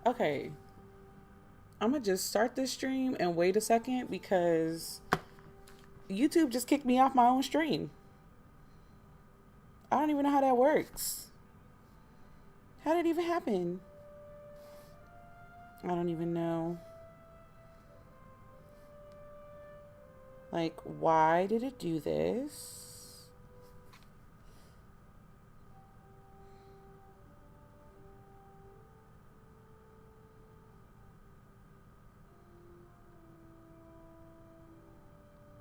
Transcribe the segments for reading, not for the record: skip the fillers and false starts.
Okay, I'm gonna just start this stream and wait a second because YouTube just kicked me off my own stream. I don't even know how that works. How did it even happen? I don't even know. Like, why did it do this?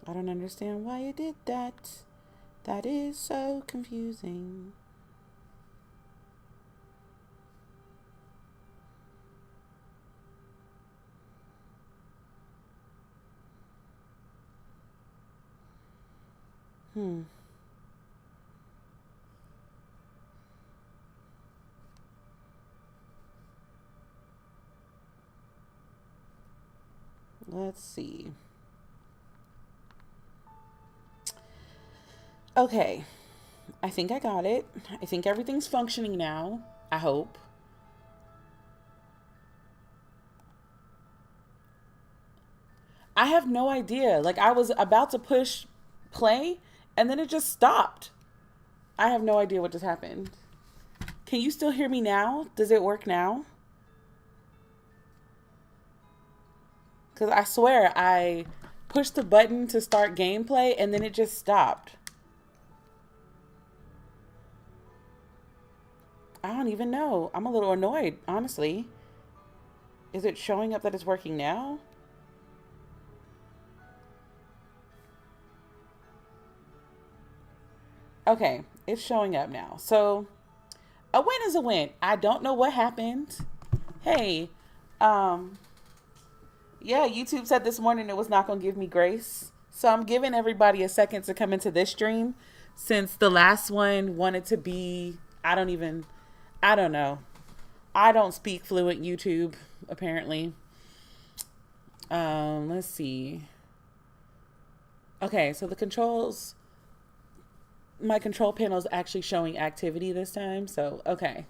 I don't understand why it did that. That is so confusing. Let's see. Okay. I think I got it. I think everything's functioning now. I hope. I have no idea. Like, I was about to push play and then it just stopped. I have no idea what just happened. Can you still hear me now? Does it work now? Because I swear I pushed the button to start gameplay and then it just stopped. I don't even know. I'm a little annoyed, honestly. Is it showing up that it's working now? Okay, it's showing up now. So, a win is a win. I don't know what happened. Hey, yeah, YouTube said this morning it was not going to give me grace. So I'm giving everybody a second to come into this stream since the last one wanted to be, I don't know. I don't speak fluent YouTube, apparently. Let's see. Okay, so the controls, my control panel is actually showing activity this time. So, okay.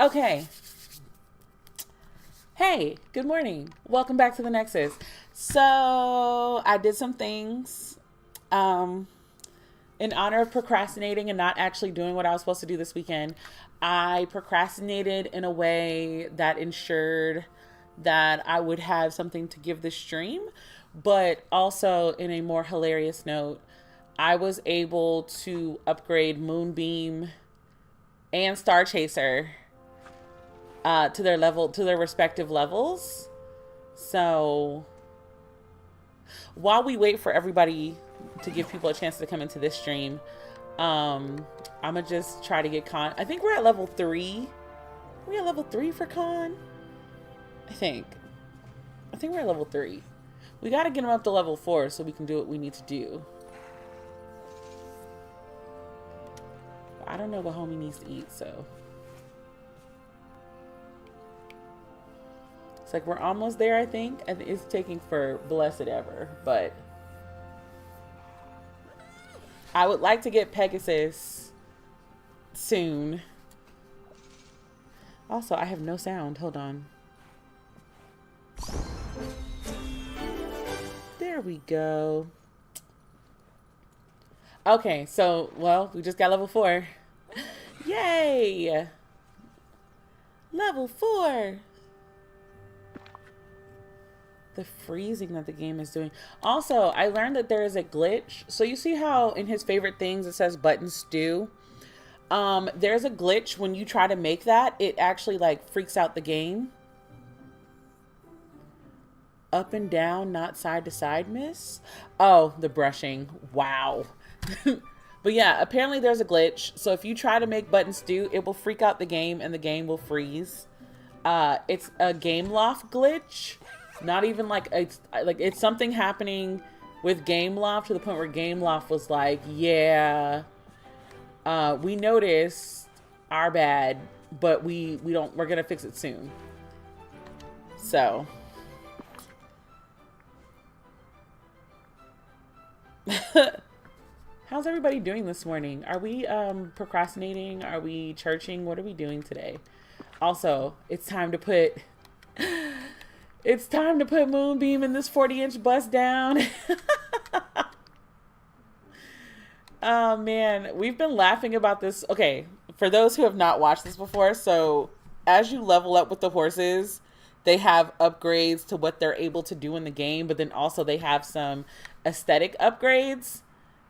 Okay. Hey, good morning. Welcome back to the Nexus. So I did some things in honor of procrastinating and not actually doing what I was supposed to do this weekend. I procrastinated in a way that ensured that I would have something to give the stream, but also in a more hilarious note, I was able to upgrade Moonbeam and Star Chaser to their respective levels. So while we wait for everybody to give people a chance to come into this stream, I'm gonna just try to get Con. I think we're at level 3. Are we at level 3 for Con? I think we're at level 3. We gotta get him up to level 4 so we can do what we need to do. I don't know what homie needs to eat, so it's like we're almost there, I think. And it's taking for blessed ever, but I would like to get Pegasus soon. Also, I have no sound. Hold on. There we go. Okay, so, well, we just got level 4. Yay! Level 4! The freezing that the game is doing. Also, I learned that there is a glitch. So you see how in his favorite things it says button stew? There's a glitch when you try to make that. It actually like freaks out the game. Up and down, not side to side, miss. Oh, the brushing. Wow. But yeah, apparently there's a glitch. So if you try to make button stew, it will freak out the game and the game will freeze. It's a game loft glitch. Not even like it's something happening with Gameloft to the point where Gameloft was like, yeah, we noticed our bad, but we're gonna fix it soon. So how's everybody doing this morning? Are we procrastinating? Are we churching? What are we doing today? Also, it's time to put It's time to put Moonbeam in this 40-inch bus down. Oh man, we've been laughing about this. Okay, for those who have not watched this before, so as you level up with the horses, they have upgrades to what they're able to do in the game, but then also they have some aesthetic upgrades.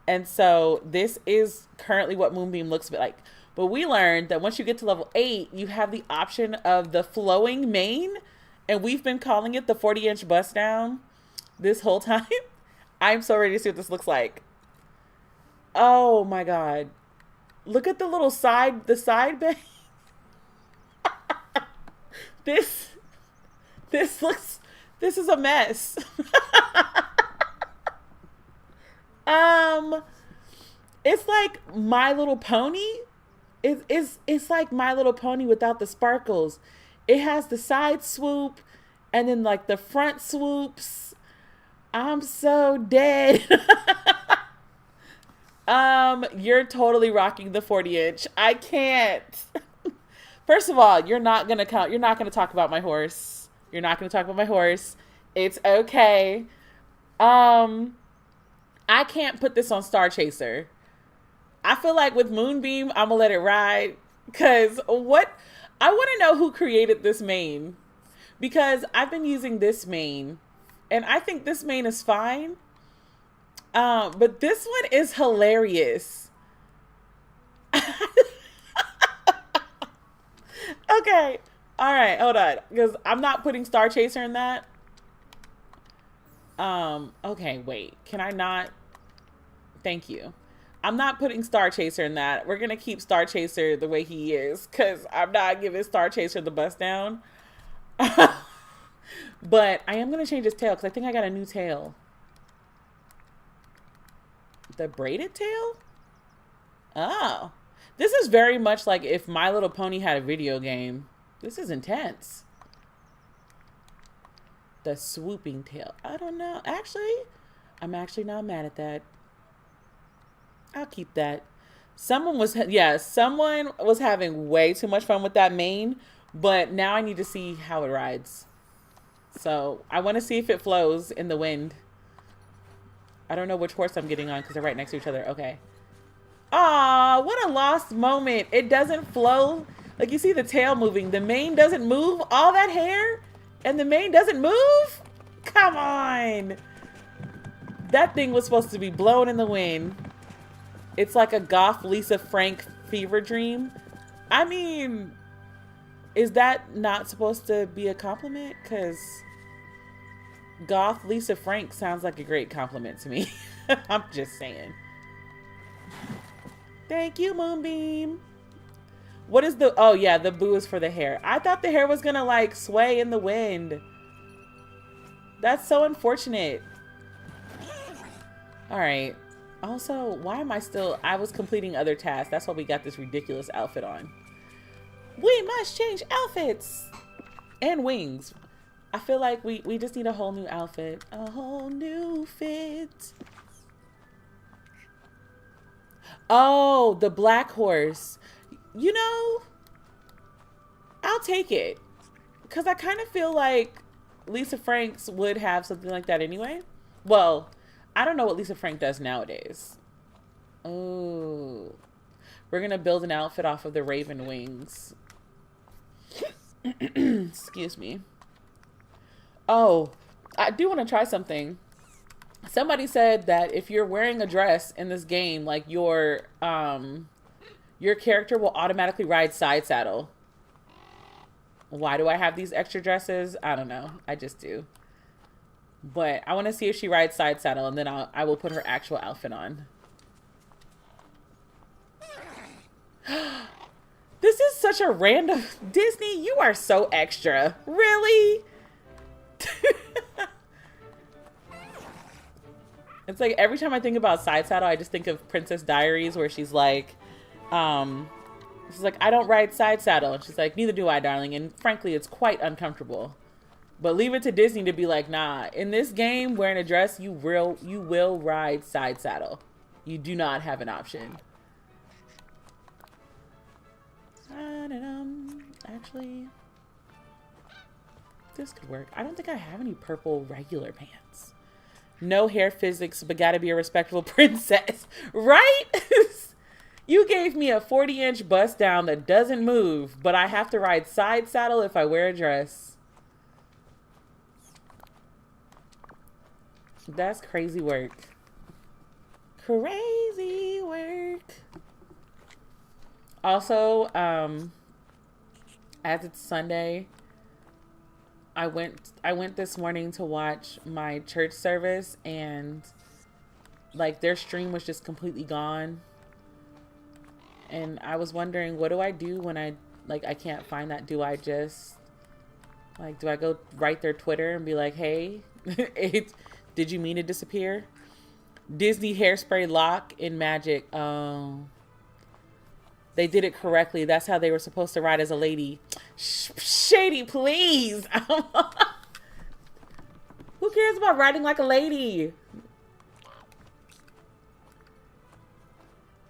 And so this is currently what Moonbeam looks like. But we learned that once you get to level 8, you have the option of the flowing mane, and we've been calling it the 40-inch bust down this whole time. I'm so ready to see what this looks like. Oh my god. Look at the little side bang. This is a mess. It's like My Little Pony. It's like My Little Pony without the sparkles. It has the side swoop and then like the front swoops. I'm so dead. You're totally rocking the 40-inch. I can't. First of all, you're not gonna talk about my horse. You're not gonna talk about my horse. It's okay. I can't put this on Star Chaser. I feel like with Moonbeam, I'm gonna let it ride. Cause what? I want to know who created this mane. Because I've been using this mane, and I think this mane is fine. But this one is hilarious. Okay. All right. Hold on. Because I'm not putting Star Chaser in that. Okay. Wait. Can I not? Thank you. I'm not putting Star Chaser in that. We're going to keep Star Chaser the way he is. Because I'm not giving Star Chaser the bust down. But I am going to change his tail. Because I think I got a new tail. The braided tail? Oh. This is very much like if My Little Pony had a video game. This is intense. The swooping tail. I don't know. Actually, I'm actually not mad at that. I'll keep that. Someone was having way too much fun with that mane, but now I need to see how it rides. So I want to see if it flows in the wind. I don't know which horse I'm getting on because they're right next to each other. Okay. Aw, what a lost moment. It doesn't flow. Like you see the tail moving. The mane doesn't move. All that hair and the mane doesn't move? Come on. That thing was supposed to be blown in the wind. It's like a goth Lisa Frank fever dream. I mean, is that not supposed to be a compliment? Because goth Lisa Frank sounds like a great compliment to me. I'm just saying. Thank you, Moonbeam. What is the... Oh, yeah, the boo is for the hair. I thought the hair was going to, like, sway in the wind. That's so unfortunate. All right. Also, why am I still... I was completing other tasks. That's why we got this ridiculous outfit on. We must change outfits. And wings. I feel like we just need a whole new outfit. A whole new fit. Oh, the black horse. You know, I'll take it. Because I kind of feel like Lisa Franks would have something like that anyway. Well, I don't know what Lisa Frank does nowadays. Oh. We're going to build an outfit off of the raven wings. Excuse me. Oh, I do want to try something. Somebody said that if you're wearing a dress in this game, like your character will automatically ride side saddle. Why do I have these extra dresses? I don't know. I just do. But I want to see if she rides side saddle, and then I will put her actual outfit on. This is such a random... Disney, you are so extra. Really? It's like every time I think about side saddle, I just think of Princess Diaries, where she's like, I don't ride side saddle. And she's like, neither do I, darling. And frankly, it's quite uncomfortable. But leave it to Disney to be like, nah, in this game, wearing a dress, you will ride side saddle. You do not have an option. Actually, this could work. I don't think I have any purple regular pants. No hair physics, but gotta be a respectable princess. Right? You gave me a 40-inch bust down that doesn't move, but I have to ride side saddle if I wear a dress. That's crazy work. Crazy work. Also, as it's Sunday, I went this morning to watch my church service, and like their stream was just completely gone. And I was wondering, what do I do when I can't find that? Do I just do I go write their Twitter and be like, hey, did you mean to disappear? Disney hairspray lock in Magic. Oh, they did it correctly. That's how they were supposed to ride as a lady. Shady, please. Who cares about riding like a lady?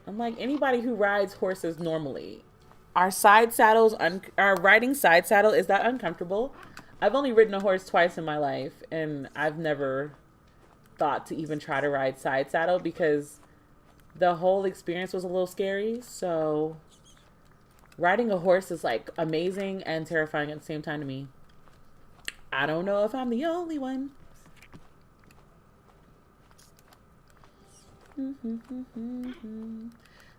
I'm like, anybody who rides horses normally. Our side saddles, our riding side saddle, is that uncomfortable? I've only ridden a horse twice in my life, and I've never thought to even try to ride side saddle because the whole experience was a little scary. So riding a horse is like amazing and terrifying at the same time to me. I don't know if I'm the only one.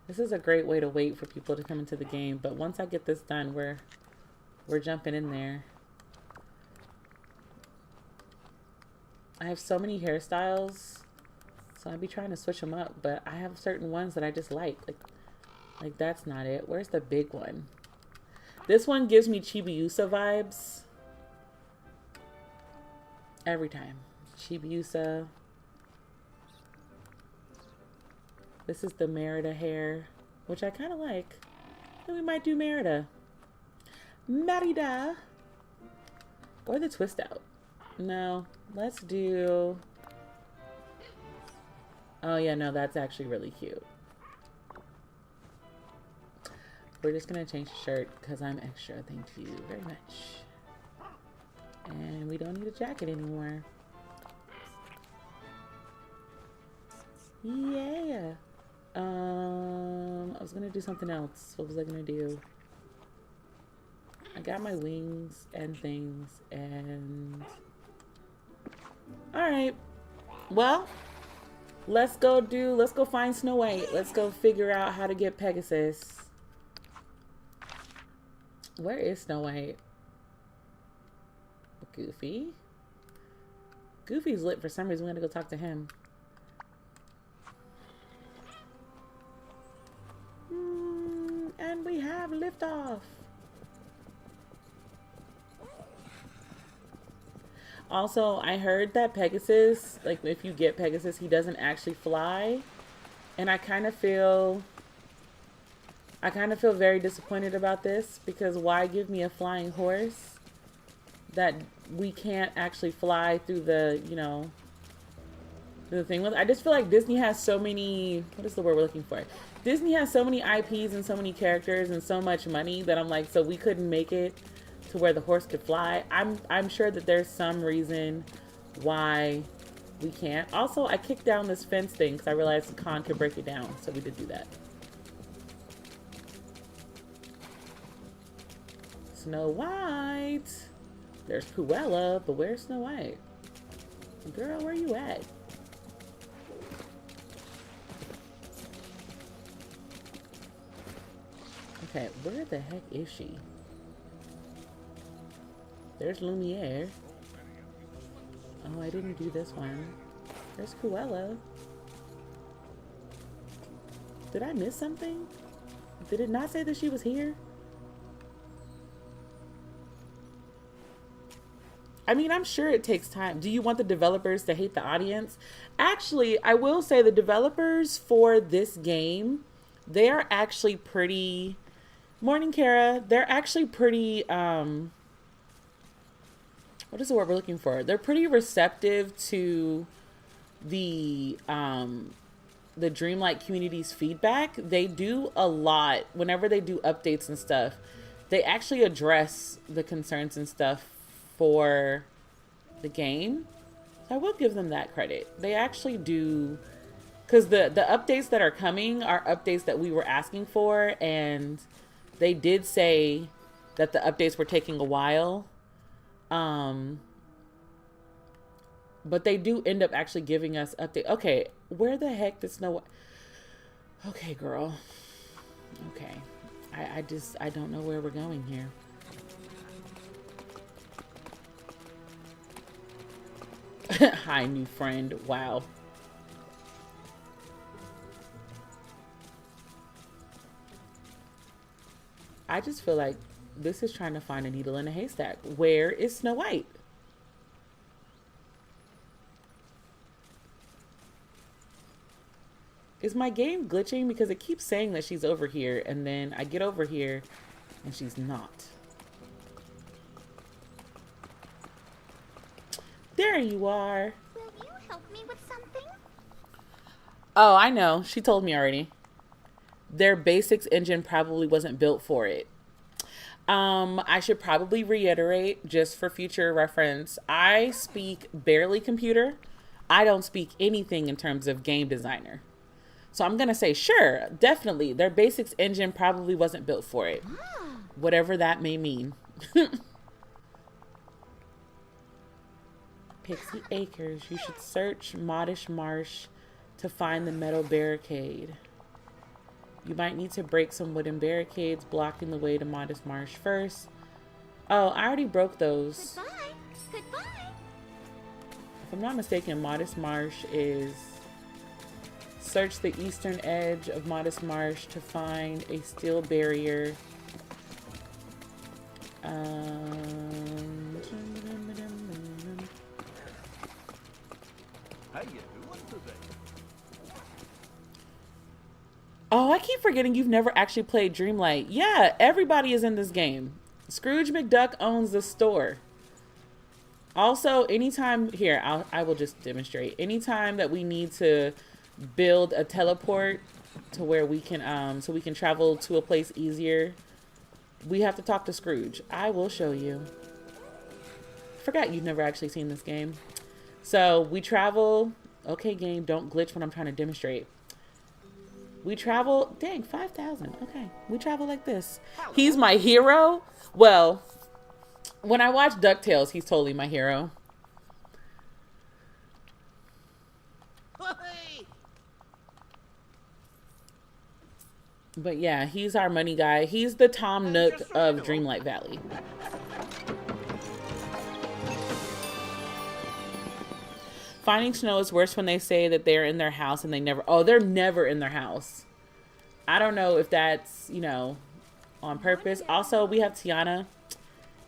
This is a great way to wait for people to come into the game, but once I get this done, we're jumping in there. I have so many hairstyles, so I'd be trying to switch them up, but I have certain ones that I just like that's not it. Where's the big one? This one gives me Chibiusa vibes every time. Chibiusa. This is the Merida hair, which I kind of like. And we might do Merida. Merida. Or the twist out. No, let's do... Oh yeah, no, that's actually really cute. We're just going to change the shirt because I'm extra. Thank you very much. And we don't need a jacket anymore. Yeah. I was gonna do something else. What was I gonna do? I got my wings and things, and all right. Well, let's go find Snow White. Let's go figure out how to get Pegasus. Where is Snow White? Goofy. Goofy's lit for some reason. We're gonna go talk to him. And we have liftoff. Also, I heard that Pegasus, like if you get Pegasus, he doesn't actually fly. And I kind of feel very disappointed about this, because why give me a flying horse that we can't actually fly through the, you know, the thing with? I just feel like Disney has so many, what is the word we're looking for? Disney has so many IPs and so many characters and so much money that I'm like, so we couldn't make it to where the horse could fly. I'm sure that there's some reason why we can't. Also, I kicked down this fence thing because I realized Khan could break it down, so we did do that. Snow White. There's Cruella, but where's Snow White? Girl, where you at? Okay, where the heck is she? There's Lumiere. Oh, I didn't do this one. There's Cruella. Did I miss something? Did it not say that she was here? I mean, I'm sure it takes time. Do you want the developers to hate the audience? Actually, I will say the developers for this game, they are actually pretty... Morning, Kara. They're actually pretty, what is the word we're looking for? They're pretty receptive to the Dreamlight community's feedback. They do a lot. Whenever they do updates and stuff, they actually address the concerns and stuff for the game. So I will give them that credit. They actually do, because the updates that are coming are updates that we were asking for, and they did say that the updates were taking a while. But they do end up actually giving us update. Okay, where the heck did Snow? Okay, girl. Okay, I don't know where we're going here. Hi, new friend. Wow. I just feel like this is trying to find a needle in a haystack. Where is Snow White? Is my game glitching? Because it keeps saying that she's over here, and then I get over here and she's not. There you are. Will you help me with something? Oh, I know. She told me already. Their basics engine probably wasn't built for it. I should probably reiterate, just for future reference, I speak barely computer. I don't speak anything in terms of game designer. So I'm going to say, sure, definitely. Their basics engine probably wasn't built for it. Whatever that may mean. Pixie Acres. You should search Modish Marsh to find the metal barricade. You might need to break some wooden barricades blocking the way to Modest Marsh first. Oh, I already broke those. Goodbye. Goodbye. If I'm not mistaken, Modest Marsh is... Search the eastern edge of Modest Marsh to find a steel barrier. Oh, I keep forgetting you've never actually played Dreamlight. Yeah, everybody is in this game. Scrooge McDuck owns the store. Also, anytime here, I will just demonstrate. Anytime that we need to build a teleport to where we can so we can travel to a place easier, we have to talk to Scrooge. I will show you. Forgot you've never actually seen this game. So we travel. Okay, game, don't glitch when I'm trying to demonstrate. We travel. Dang, 5,000. Okay, we travel like this. He's my hero. Well, when I watch DuckTales, he's totally my hero. But yeah, he's our money guy. He's the Tom Nook of Dreamlight Valley. Finding Snow is worse when they say that they're in their house and they never... Oh, they're never in their house. I don't know if that's, you know, on purpose. Also, we have Tiana.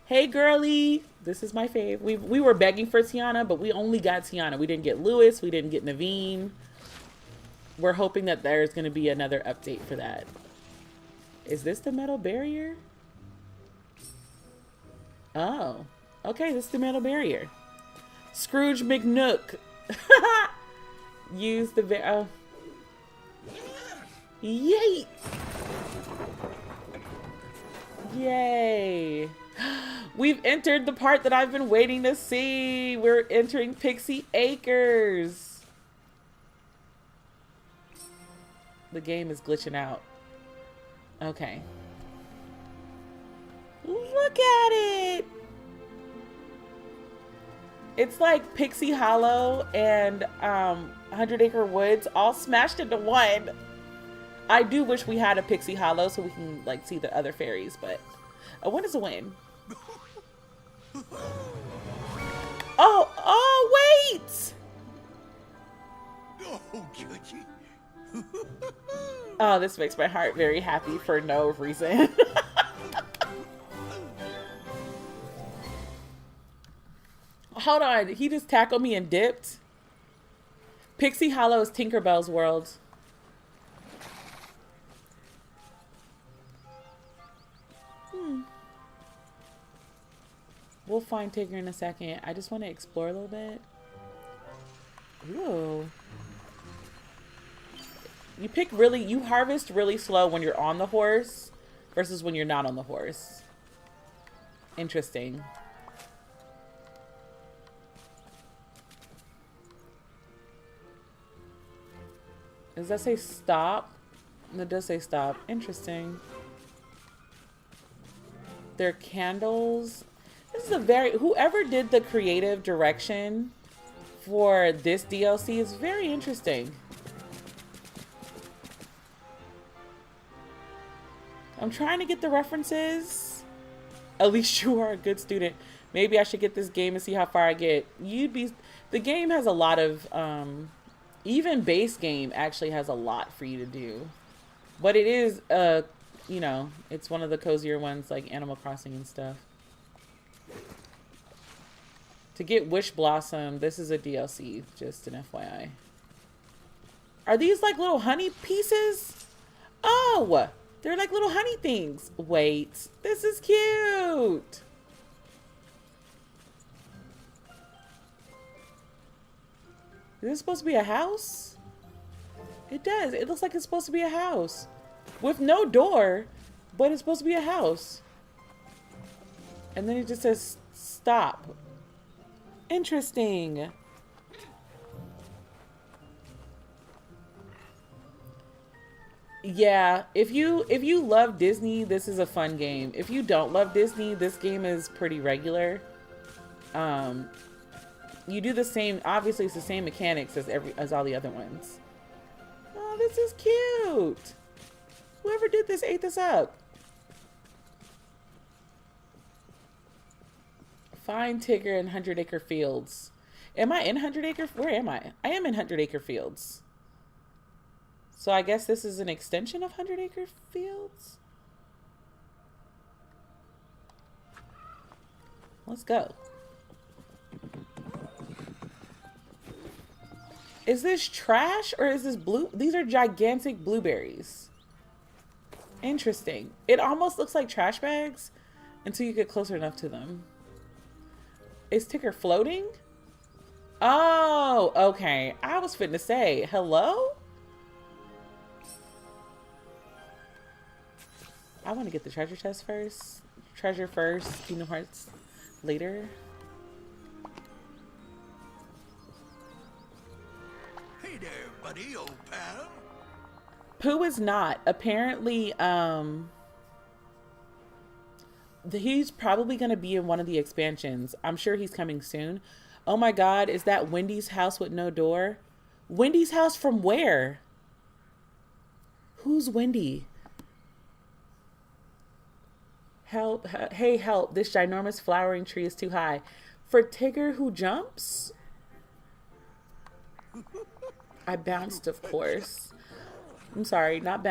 Hey, girly. This is my fave. We were begging for Tiana, but we only got Tiana. We didn't get Lewis. We didn't get Naveen. We're hoping that there's going to be another update for that. Is this the metal barrier? Oh. Okay, this is the metal barrier. Scrooge McNook. Use the... Oh. Yay! Yay! We've entered the part that I've been waiting to see. We're entering Pixie Acres. The game is glitching out. Okay. Look at it! It's like Pixie Hollow and 100 Acre Woods all smashed into one. I do wish we had a Pixie Hollow so we can like see the other fairies, but a win is a win. Oh, wait! Oh, this makes my heart very happy for no reason. Hold on, he just tackled me and dipped. Pixie Hollow is Tinkerbell's world. We'll find Tigger in a second. I just want to explore a little bit. Ooh. You harvest really slow when you're on the horse versus when you're not on the horse. Interesting. Does that say stop? It does say stop. Interesting. There are candles. This is a very... Whoever did the creative direction for this DLC is very interesting. I'm trying to get the references. At least you are a good student. Maybe I should get this game and see how far I get. The game has a lot of... even base game actually has a lot for you to do. But it is, you know, it's one of the cozier ones like Animal Crossing and stuff. To get Wishblossom, this is a DLC, just an FYI. Are these like little honey pieces? Oh, they're like little honey things. Wait, this is cute. Is this supposed to be a house? It does. It looks like it's supposed to be a house. With no door, but it's supposed to be a house. And then it just says stop. Interesting. Yeah, if you love Disney, this is a fun game. If you don't love Disney, this game is pretty regular. You do the same, obviously it's the same mechanics as all the other ones. Oh, this is cute. Whoever did this ate this up. Find Tigger in 100 Acre Fields. Am I in 100 Acre? Where am I? I am in 100 Acre Fields. So I guess this is an extension of 100 Acre Fields. Let's go. Is this trash or is this blue? These are gigantic blueberries. Interesting. It almost looks like trash bags until you get closer enough to them. Is Tigger floating? Oh, okay. I was fitting to say, hello? I want to get the treasure chest first. Treasure first, Kingdom Hearts later. Hey there, buddy, old pal. Pooh is not. Apparently, he's probably going to be in one of the expansions. I'm sure he's coming soon. Oh my God, is that Wendy's house with no door? Wendy's house from where? Who's Wendy? Help, hey, help. This ginormous flowering tree is too high. For Tigger who jumps? I bounced, of course. I'm sorry, not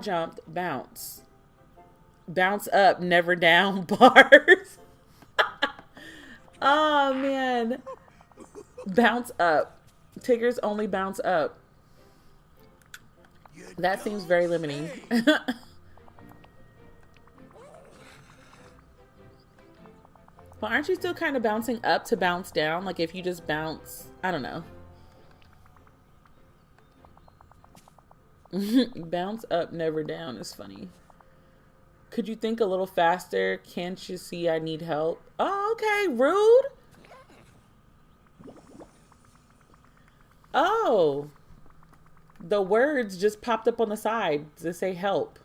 jumped, bounce. Bounce up, never down bars. Oh, man. Bounce up. Tiggers only bounce up. That seems very limiting. But aren't you still kind of bouncing up to bounce down? Like if you just bounce, I don't know. Bounce up, never down is funny. Could you think a little faster? Can't you see I need help? Oh, okay, rude. Oh, the words just popped up on the side to say help.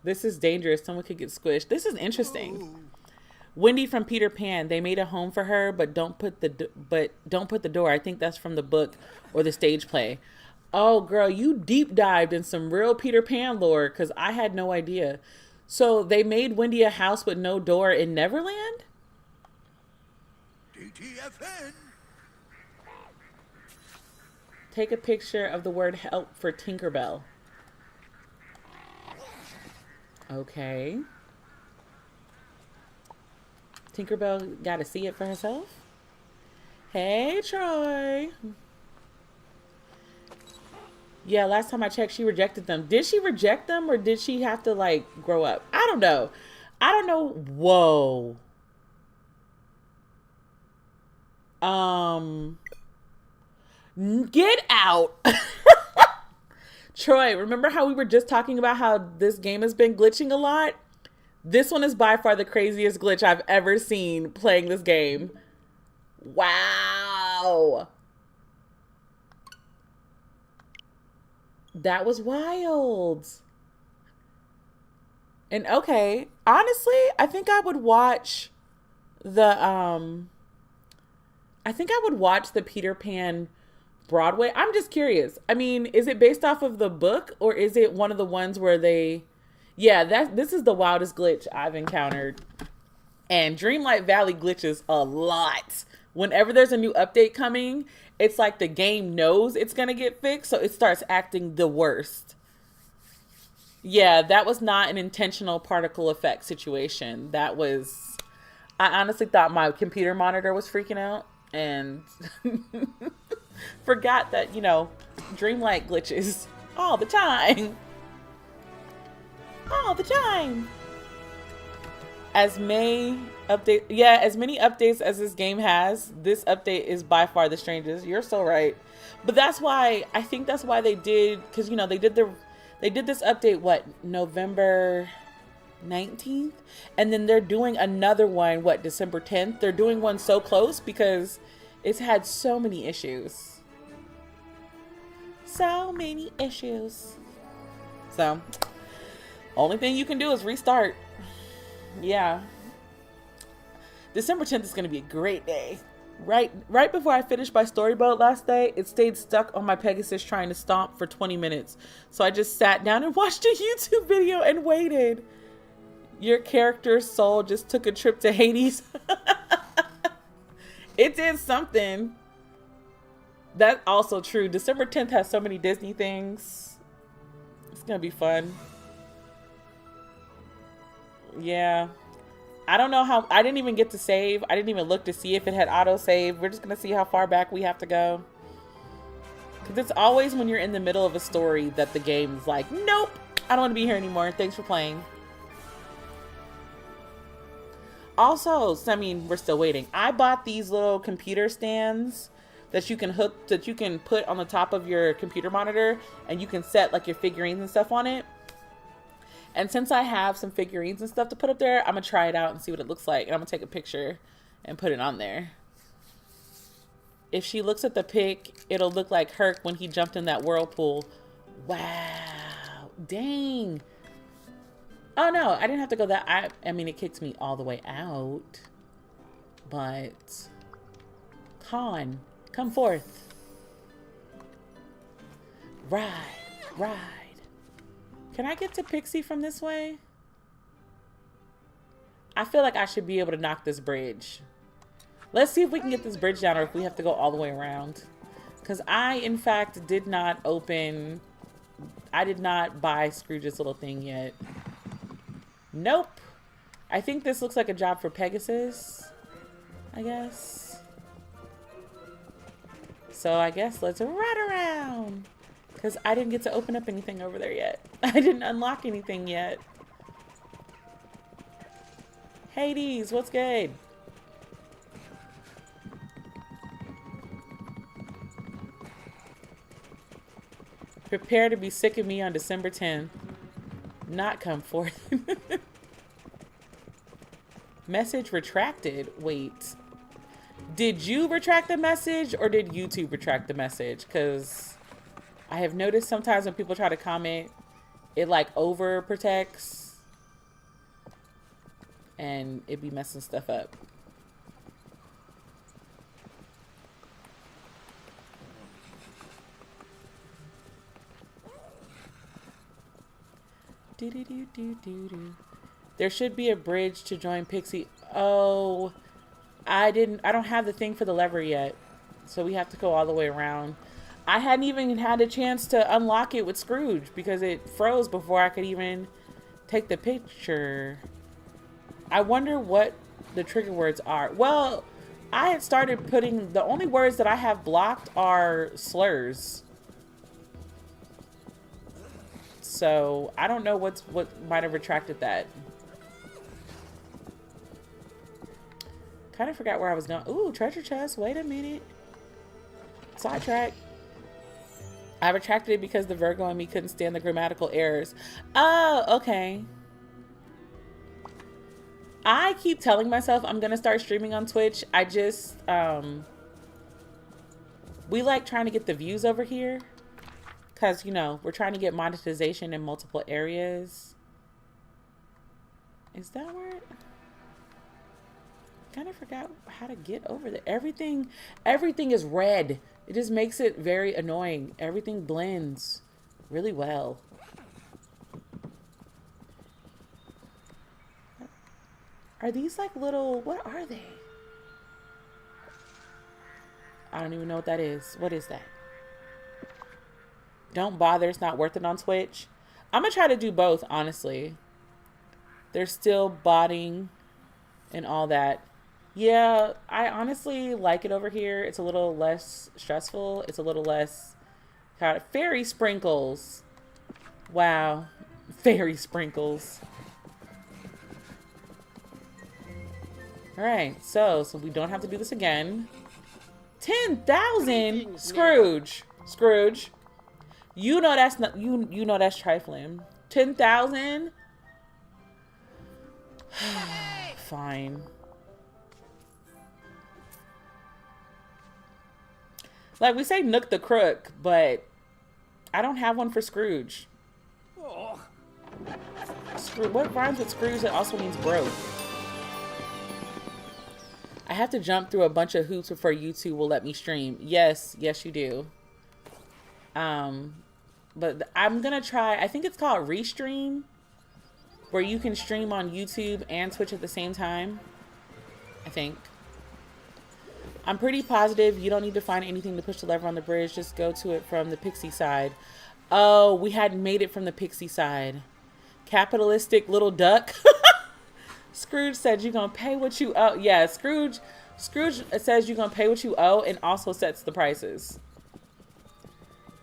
This is dangerous. Someone could get squished. This is interesting. Wendy from Peter Pan. They made a home for her, but don't put the door. I think that's from the book or the stage play. Oh, girl, you deep dived in some real Peter Pan lore because I had no idea. So they made Wendy a house with no door in Neverland? DTFN. Take a picture of the word help for Tinkerbell. Okay. Tinkerbell got to see it for herself. Hey, Troy. Yeah, last time I checked, she rejected them. Did she reject them or did she have to, like, grow up? I don't know. I don't know. Whoa. Get out. Troy, remember how we were just talking about how this game has been glitching a lot? This one is by far the craziest glitch I've ever seen playing this game. Wow. That was wild. And okay, honestly, I think I would watch the I think I would watch the Peter Pan Broadway. I'm just curious. I mean, is it based off of the book or is it one of the ones where they yeah, this is the wildest glitch I've encountered. And Dreamlight Valley glitches a lot. Whenever there's a new update coming, it's like the game knows it's going to get fixed, so it starts acting the worst. Yeah, that was not an intentional particle effect situation. That was... I honestly thought my computer monitor was freaking out and forgot that, you know, Dreamlight glitches all the time. All the time. As many updates as this game has, this update is by far the strangest. You're so right. But that's why, I think that's why they did, because, you know, they did this update, what, November 19th? And then they're doing another one, what, December 10th? They're doing one so close because it's had so many issues. So many issues. So, only thing you can do is restart. Yeah. December 10th is going to be a great day. Right before I finished my storyboat last day, it stayed stuck on my Pegasus trying to stomp for 20 minutes. So I just sat down and watched a YouTube video and waited. Your character's soul just took a trip to Hades. It did something. That's also true. December 10th has so many Disney things. It's going to be fun. Yeah. I don't know how... I didn't even get to save. I didn't even look to see if it had auto-save. We're just going to see how far back we have to go. Because it's always when you're in the middle of a story that the game's like, nope, I don't want to be here anymore. Thanks for playing. Also, I mean, we're still waiting. I bought these little computer stands that you can put on the top of your computer monitor, and you can set like your figurines and stuff on it. And since I have some figurines and stuff to put up there, I'm going to try it out and see what it looks like. And I'm going to take a picture and put it on there. If she looks at the pic, it'll look like Herc when he jumped in that whirlpool. Wow. Dang. Oh, no. I didn't have to go that... I mean, it kicks me all the way out. But... Con, come forth. Ride. Ride. Can I get to Pixie from this way? I feel like I should be able to knock this bridge. Let's see if we can get this bridge down or if we have to go all the way around. Because I, in fact, did not buy Scrooge's little thing yet. Nope. I think this looks like a job for Pegasus, I guess. So I guess let's ride around. Because I didn't get to open up anything over there yet. I didn't unlock anything yet. Hades, what's good? Prepare to be sick of me on December 10th. Not come forth. Message retracted. Wait. Did you retract the message or did YouTube retract the message? Because... I have noticed sometimes when people try to comment, it like over protects and it be messing stuff up. There should be a bridge to join Pixie. Oh, I don't have the thing for the lever yet. So we have to go all the way around. I hadn't even had a chance to unlock it with Scrooge because it froze before I could even take the picture. I wonder what the trigger words are. Well, I had started putting... The only words that I have blocked are slurs. So, I don't know what might have retracted that. Kind of forgot where I was going. Ooh, treasure chest. Wait a minute. Sidetrack. I retracted it because the Virgo and me couldn't stand the grammatical errors. Oh, okay. I keep telling myself I'm going to start streaming on Twitch. I just, we like trying to get the views over here. Because, you know, we're trying to get monetization in multiple areas. Is that where it... Kind of forgot how to get over there. Everything is red. It just makes it very annoying. Everything blends really well. Are these like little, what are they? I don't even know what that is. What is that? Don't bother, it's not worth it on Twitch. I'm gonna try to do both, honestly. They're still botting and all that. Yeah, I honestly like it over here. It's a little less stressful. It's a little less kind of fairy sprinkles. Wow. Fairy sprinkles. All right, so we don't have to do this again. 10,000? Scrooge. Scrooge. You know that's not you know that's trifling. 10,000? Fine. Like we say Nook the Crook, but I don't have one for Scrooge. What rhymes with Scrooge that also means broke? I have to jump through a bunch of hoops before YouTube will let me stream. Yes, yes you do. But I'm gonna try, I think it's called Restream, where you can stream on YouTube and Twitch at the same time. I think. I'm pretty positive you don't need to find anything to push the lever on the bridge. Just go to it from the pixie side. Oh, we hadn't made it from the pixie side. Capitalistic little duck. Scrooge said you're gonna pay what you owe. Yeah, Scrooge says you're gonna pay what you owe and also sets the prices.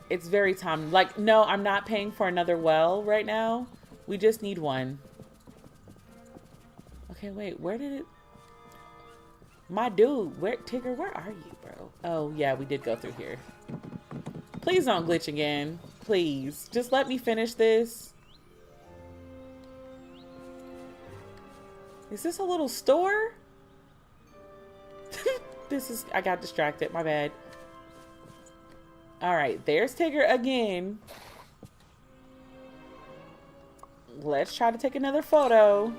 It's very time. Like, no, I'm not paying for another well right now. We just need one. Okay, wait, where did it... My dude, Tigger, where are you, bro? Oh, yeah, we did go through here. Please don't glitch again. Please. Just let me finish this. Is this a little store? I got distracted. My bad. All right, there's Tigger again. Let's try to take another photo.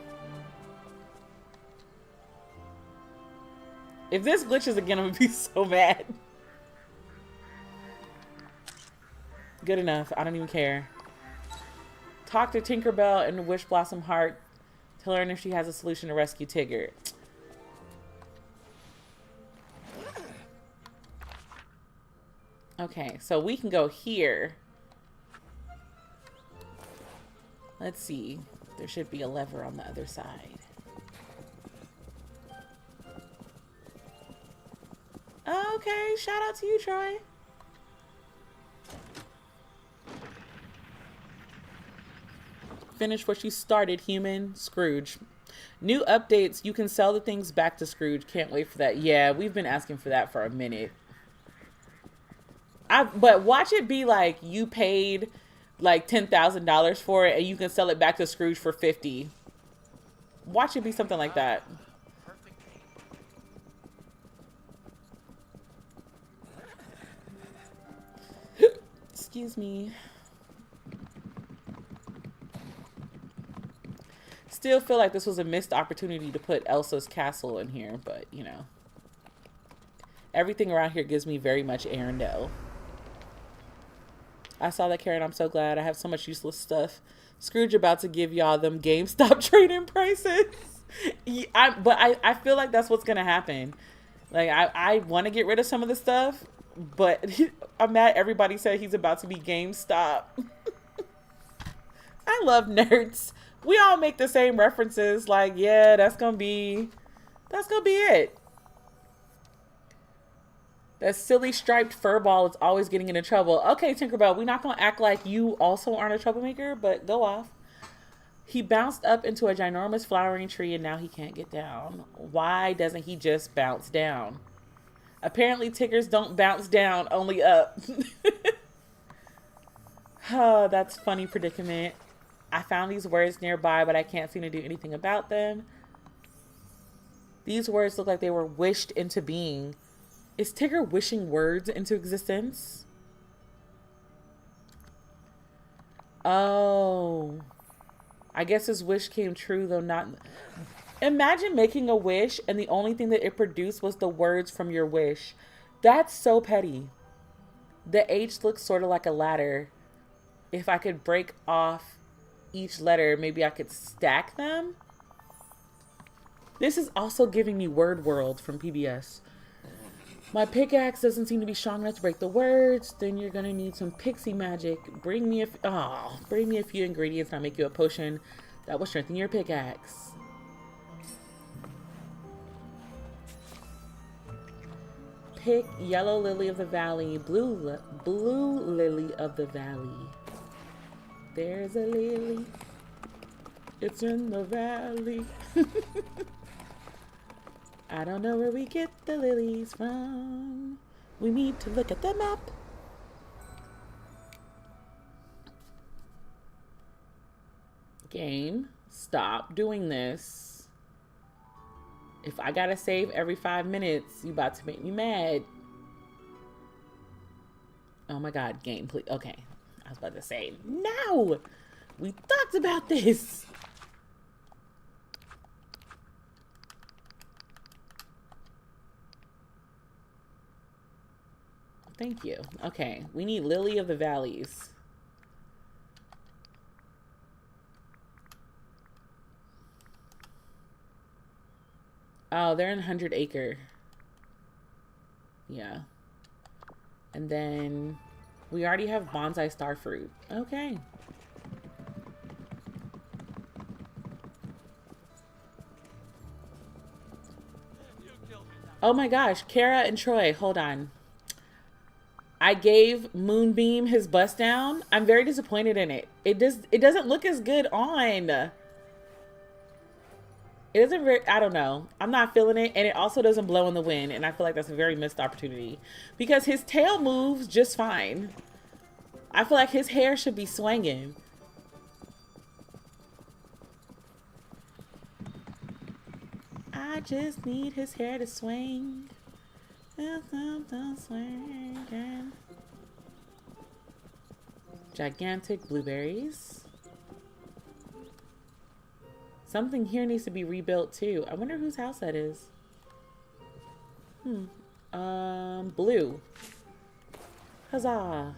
If this glitches again, I'm gonna be so mad. Good enough. I don't even care. Talk to Tinkerbell and Wishblossom Heart to learn if she has a solution to rescue Tigger. Okay, so we can go here. Let's see. There should be a lever on the other side. Okay, shout out to you, Troy. Finish what you started, human. Scrooge. New updates. You can sell the things back to Scrooge. Can't wait for that. Yeah, we've been asking for that for a minute. But watch it be like you paid like $10,000 for it and you can sell it back to Scrooge for 50. Watch it be something like that. Excuse me. Still feel like this was a missed opportunity to put Elsa's castle in here, but you know. Everything around here gives me very much Arendelle. I saw that, Karen. I'm so glad. I have so much useless stuff. Scrooge about to give y'all them GameStop trading prices. But I feel like that's what's going to happen. Like, I want to get rid of some of the stuff, but I'm mad everybody said he's about to be GameStop. I love nerds. We all make the same references. Like, yeah, that's going to be it. That silly striped furball is always getting into trouble. Okay, Tinkerbell, we're not going to act like you also aren't a troublemaker, but go off. He bounced up into a ginormous flowering tree and now he can't get down. Why doesn't he just bounce down? Apparently, Tiggers don't bounce down, only up. Oh, that's funny predicament. I found these words nearby, but I can't seem to do anything about them. These words look like they were wished into being. Is Tigger wishing words into existence? Oh. I guess his wish came true, though not... Imagine making a wish and the only thing that it produced was the words from your wish. That's so petty. The H looks sort of like a ladder. If I could break off each letter, maybe I could stack them. This is also giving me Word World from PBS. My pickaxe doesn't seem to be strong enough to break the words. Then you're gonna need some pixie magic. Bring me a few ingredients and I'll make you a potion that will strengthen your pickaxe. Pick yellow lily of the valley, blue lily of the valley. There's a lily. It's in the valley. I don't know where we get the lilies from. We need to look at the map. Game, stop doing this. If I gotta save every 5 minutes, you about to make me mad. Oh my god, game, please. Okay, I was about to say, no! We talked about this! Thank you. Okay, we need Lily of the Valleys. Oh, they're in 100 Acre. Yeah. And then we already have Bonsai Starfruit. Okay. Oh my gosh, Kara and Troy, hold on. I gave Moonbeam his bust down. I'm very disappointed in it. It doesn't look as good on. It doesn't very, I don't know. I'm not feeling it. And it also doesn't blow in the wind. And I feel like that's a very missed opportunity. Because his tail moves just fine. I feel like his hair should be swinging. I just need his hair to swing. Gigantic blueberries. Something here needs to be rebuilt too. I wonder whose house that is. Blue. Huzzah.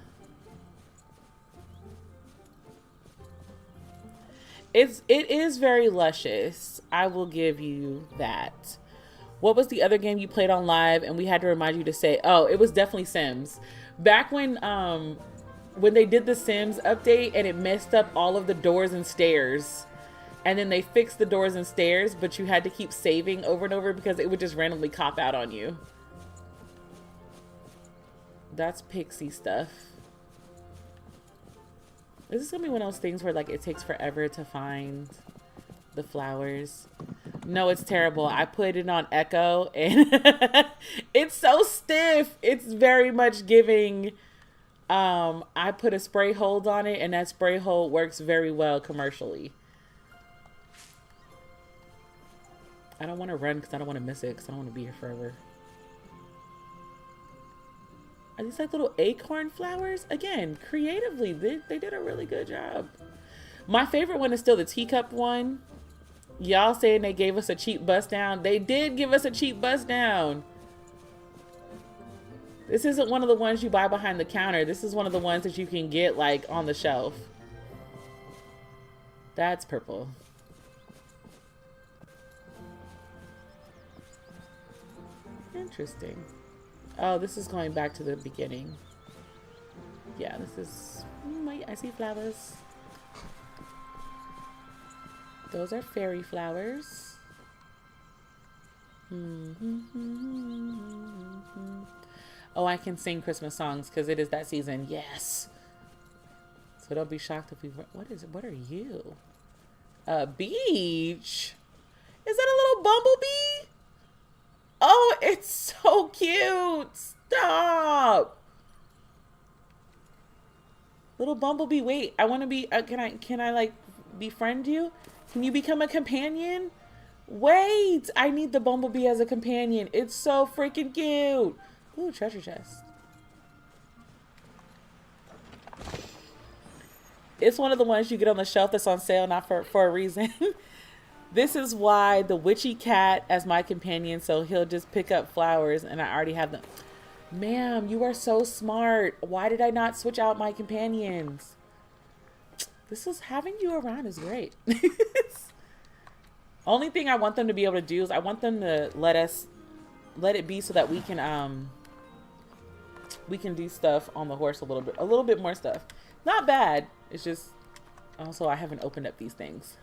It is very luscious. I will give you that. What was the other game you played on live and we had to remind you to say? Oh, it was definitely Sims. Back when they did the Sims update and it messed up all of the doors and stairs. And then they fixed the doors and stairs, but you had to keep saving over and over because it would just randomly cop out on you. That's pixie stuff. Is this gonna be one of those things where like it takes forever to find the flowers? No, it's terrible. I put it on Echo and it's so stiff. It's very much giving. I put a spray hold on it and that spray hold works very well commercially. I don't want to run because I don't want to miss it because I don't want to be here forever. Are these like little acorn flowers? Again, creatively, they did a really good job. My favorite one is still the teacup one. Y'all saying they gave us a cheap bust down. They did give us a cheap bust down. This isn't one of the ones you buy behind the counter. This is one of the ones that you can get like on the shelf. That's purple. Interesting. Oh, this is going back to the beginning. Yeah, this is... Wait, I see flowers. Those are fairy flowers. Oh, I can sing Christmas songs because it is that season. Yes. So don't be shocked if we... What is it? What are you? Beach? Is that a little bumblebee? Oh, it's so cute. Stop. Little bumblebee, wait. I want to be, can I like befriend you? Can you become a companion? Wait, I need the bumblebee as a companion. It's so freaking cute. Ooh, treasure chest. It's one of the ones you get on the shelf that's on sale, not for a reason. This is why the witchy cat as my companion, so he'll just pick up flowers and I already have them. Ma'am, you are so smart. Why did I not switch out my companions? This is, having you around is great. Only thing I want them to be able to do is I want them to let it be so that we can do stuff on the horse a little bit more stuff. Not bad. It's just also I haven't opened up these things.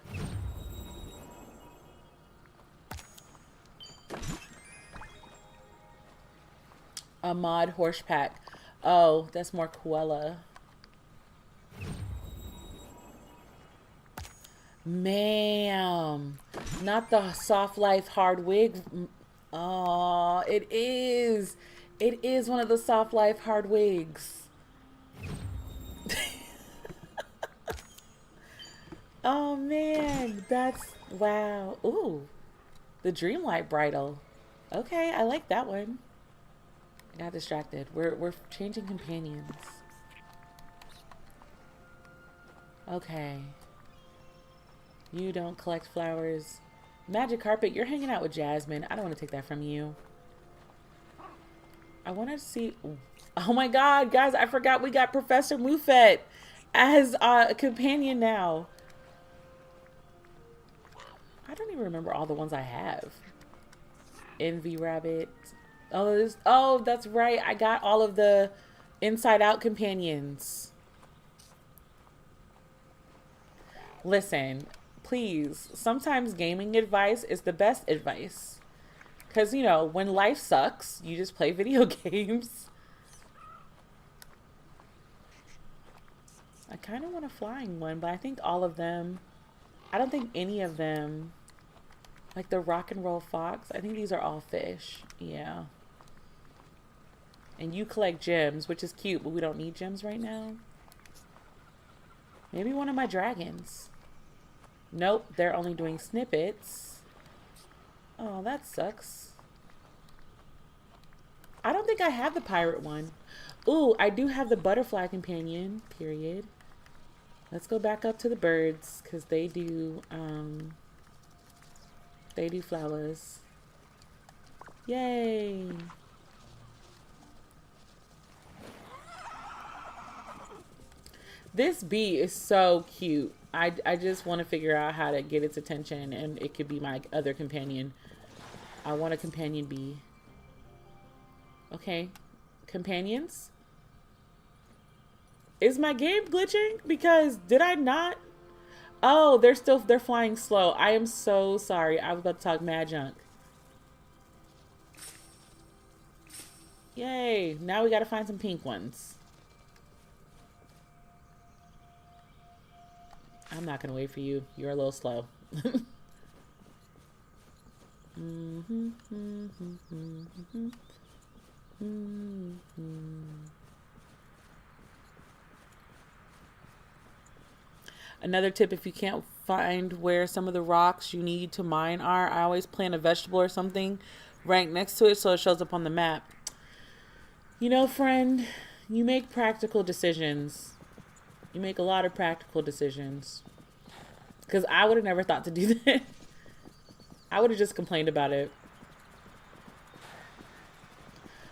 A mod horse pack. Oh, that's more Koala. Ma'am, not the soft life hard wig. Oh, it is. It is one of the soft life hard wigs. Oh man, that's wow. Ooh, the Dreamlight bridle. Okay, I like that one. I got distracted. We're changing companions. Okay. You don't collect flowers. Magic carpet, you're hanging out with Jasmine. I don't want to take that from you. I want to see. Oh my god, guys, I forgot we got Professor Muffet as a companion now. I don't even remember all the ones I have. Envy Rabbit. Oh, that's right. I got all of the Inside Out companions. Listen, please, sometimes gaming advice is the best advice. Because, you know, when life sucks, you just play video games. I kind of want a flying one, but I think all of them, I don't think any of them, like the rock and roll fox, I think these are all fish. Yeah. And you collect gems, which is cute, but we don't need gems right now. Maybe one of my dragons. Nope, they're only doing snippets. Oh, that sucks. I don't think I have the pirate one. Ooh, I do have the butterfly companion, period. Let's go back up to the birds, because they do flowers. Yay! This bee is so cute. I just want to figure out how to get its attention, and it could be my other companion. I want a companion bee. Okay, companions. Is my game glitching? Because did I not? Oh, they're flying slow. I am so sorry. I was about to talk mad junk. Yay, now we got to find some pink ones. I'm not going to wait for you. You're a little slow. Another tip, if you can't find where some of the rocks you need to mine are, I always plant a vegetable or something right next to it so it shows up on the map. You know, friend, you make practical decisions. You make a lot of practical decisions. Because I would have never thought to do that. I would have just complained about it.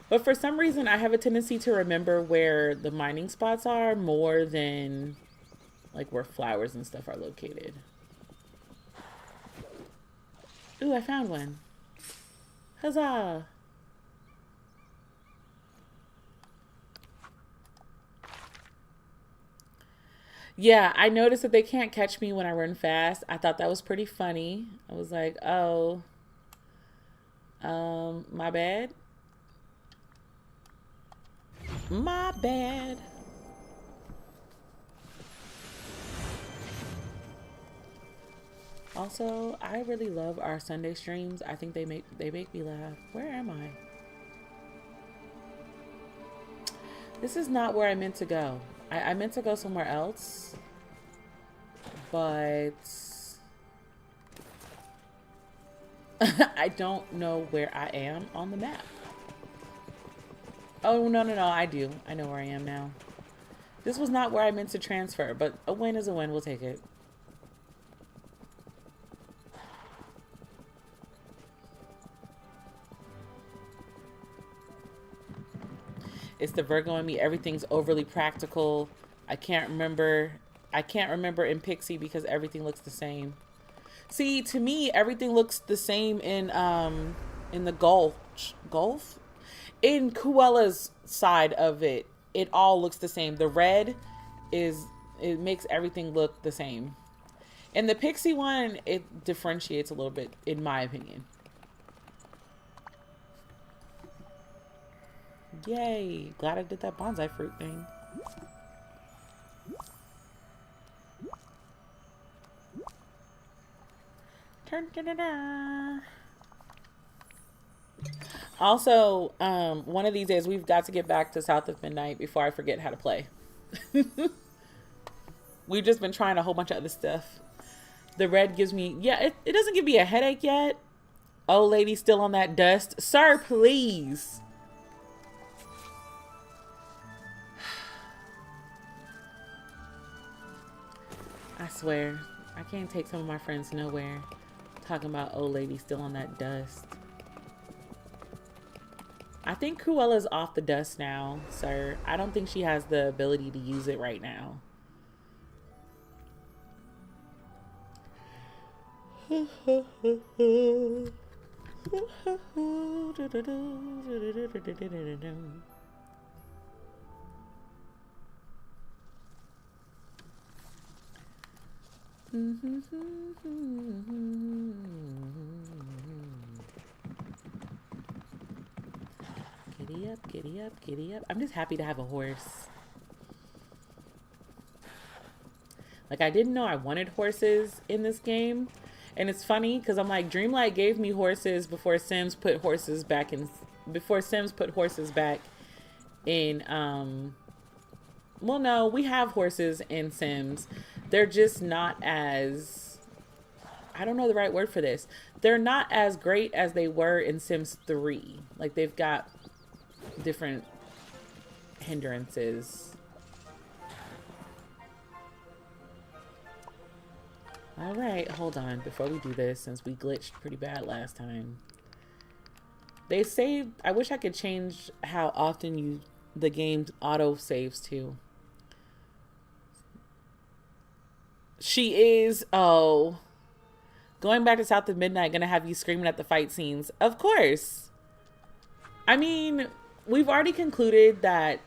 But for some reason, I have a tendency to remember where the mining spots are more than like where flowers and stuff are located. Ooh, I found one. Huzzah! Yeah, I noticed that they can't catch me when I run fast. I thought that was pretty funny. I was like, oh, my bad. My bad. Also, I really love our Sunday streams. I think they make me laugh. Where am I? This is not where I meant to go. I meant to go somewhere else, but I don't know where I am on the map. Oh, no, I do. I know where I am now. This was not where I meant to transfer, but a win is a win. We'll take it. It's the Virgo in me. Everything's overly practical. I can't remember in Pixie because everything looks the same. See, to me, everything looks the same in the Gulf? In Cruella's side of it, it all looks the same. The red it makes everything look the same. In the Pixie one, it differentiates a little bit, in my opinion. Yay! Glad I did that bonsai fruit thing. Also, one of these days we've got to get back to South of Midnight before I forget how to play. We've just been trying a whole bunch of other stuff. The red gives me, yeah, it doesn't give me a headache yet. Old lady still on that dust. Sir, please. I swear, I can't take some of my friends nowhere. Talking about old lady still on that dust. I think Cruella's off the dust now, sir. I don't think she has the ability to use it right now. Giddy up, giddy up, giddy up. I'm just happy to have a horse. Like, I didn't know I wanted horses in this game. And it's funny because I'm like, Dreamlight gave me horses before Sims put horses back in, well, no, we have horses in Sims. They're just not as, I don't know the right word for this. They're not as great as they were in Sims 3. Like, they've got different hindrances. All right, hold on. Before we do this, since we glitched pretty bad last time. They saved, I wish I could change how often the game auto saves too. She is, oh, going back to South of Midnight, gonna have you screaming at the fight scenes. Of course. I mean, we've already concluded that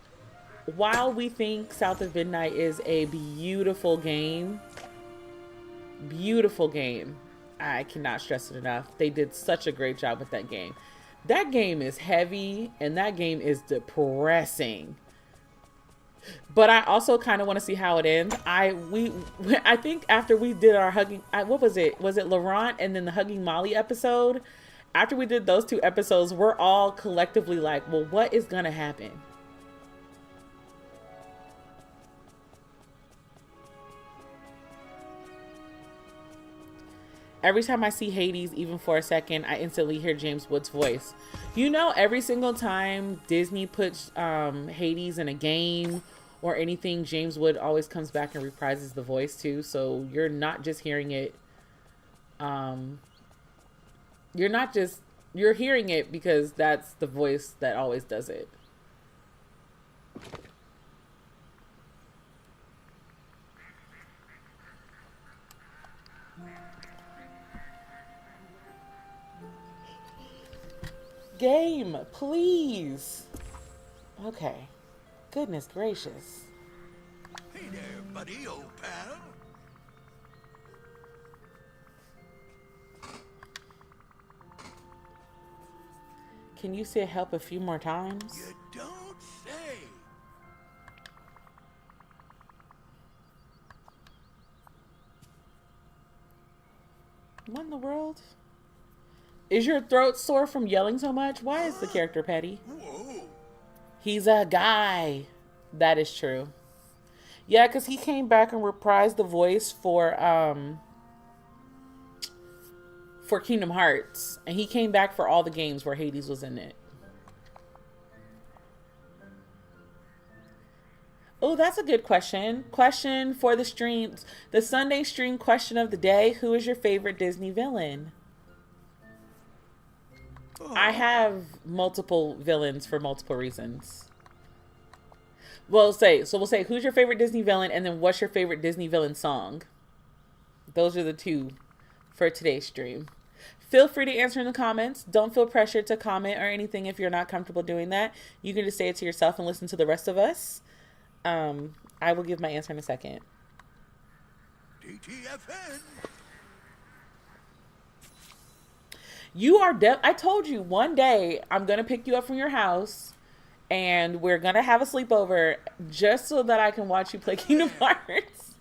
while we think South of Midnight is a beautiful game, I cannot stress it enough. They did such a great job with that game. That game is heavy and that game is depressing. But I also kind of want to see how it ends. I think after we did our hugging, what was it? Was it Laurent and then the Hugging Molly episode? After we did those two episodes, we're all collectively like, well, what is gonna happen? Every time I see Hades, even for a second, I instantly hear James Wood's voice. You know, every single time Disney puts Hades in a game or anything, James Wood always comes back and reprises the voice too. So you're not just hearing it. You're hearing it because that's the voice that always does it. Game, please. Okay. Goodness gracious. Hey there, buddy, old pal. Can you say help a few more times? You don't say. What in the world? Is your throat sore from yelling so much? Why is the character petty? Whoa. He's a guy. That is true. Yeah, because he came back and reprised the voice for Kingdom Hearts. And he came back for all the games where Hades was in it. Oh, that's a good question. Question for the stream, the Sunday stream question of the day. Who is your favorite Disney villain? I Oh, have multiple villains for multiple reasons. We'll say who's your favorite Disney villain, and then what's your favorite Disney villain song? Those are the two for today's stream. Feel free to answer in the comments. Don't feel pressured to comment or anything if you're not comfortable doing that. You can just say it to yourself and listen to the rest of us. I will give my answer in a second. DTFN. You are I told you one day I'm gonna pick you up from your house and we're gonna have a sleepover just so that I can watch you play Kingdom Hearts.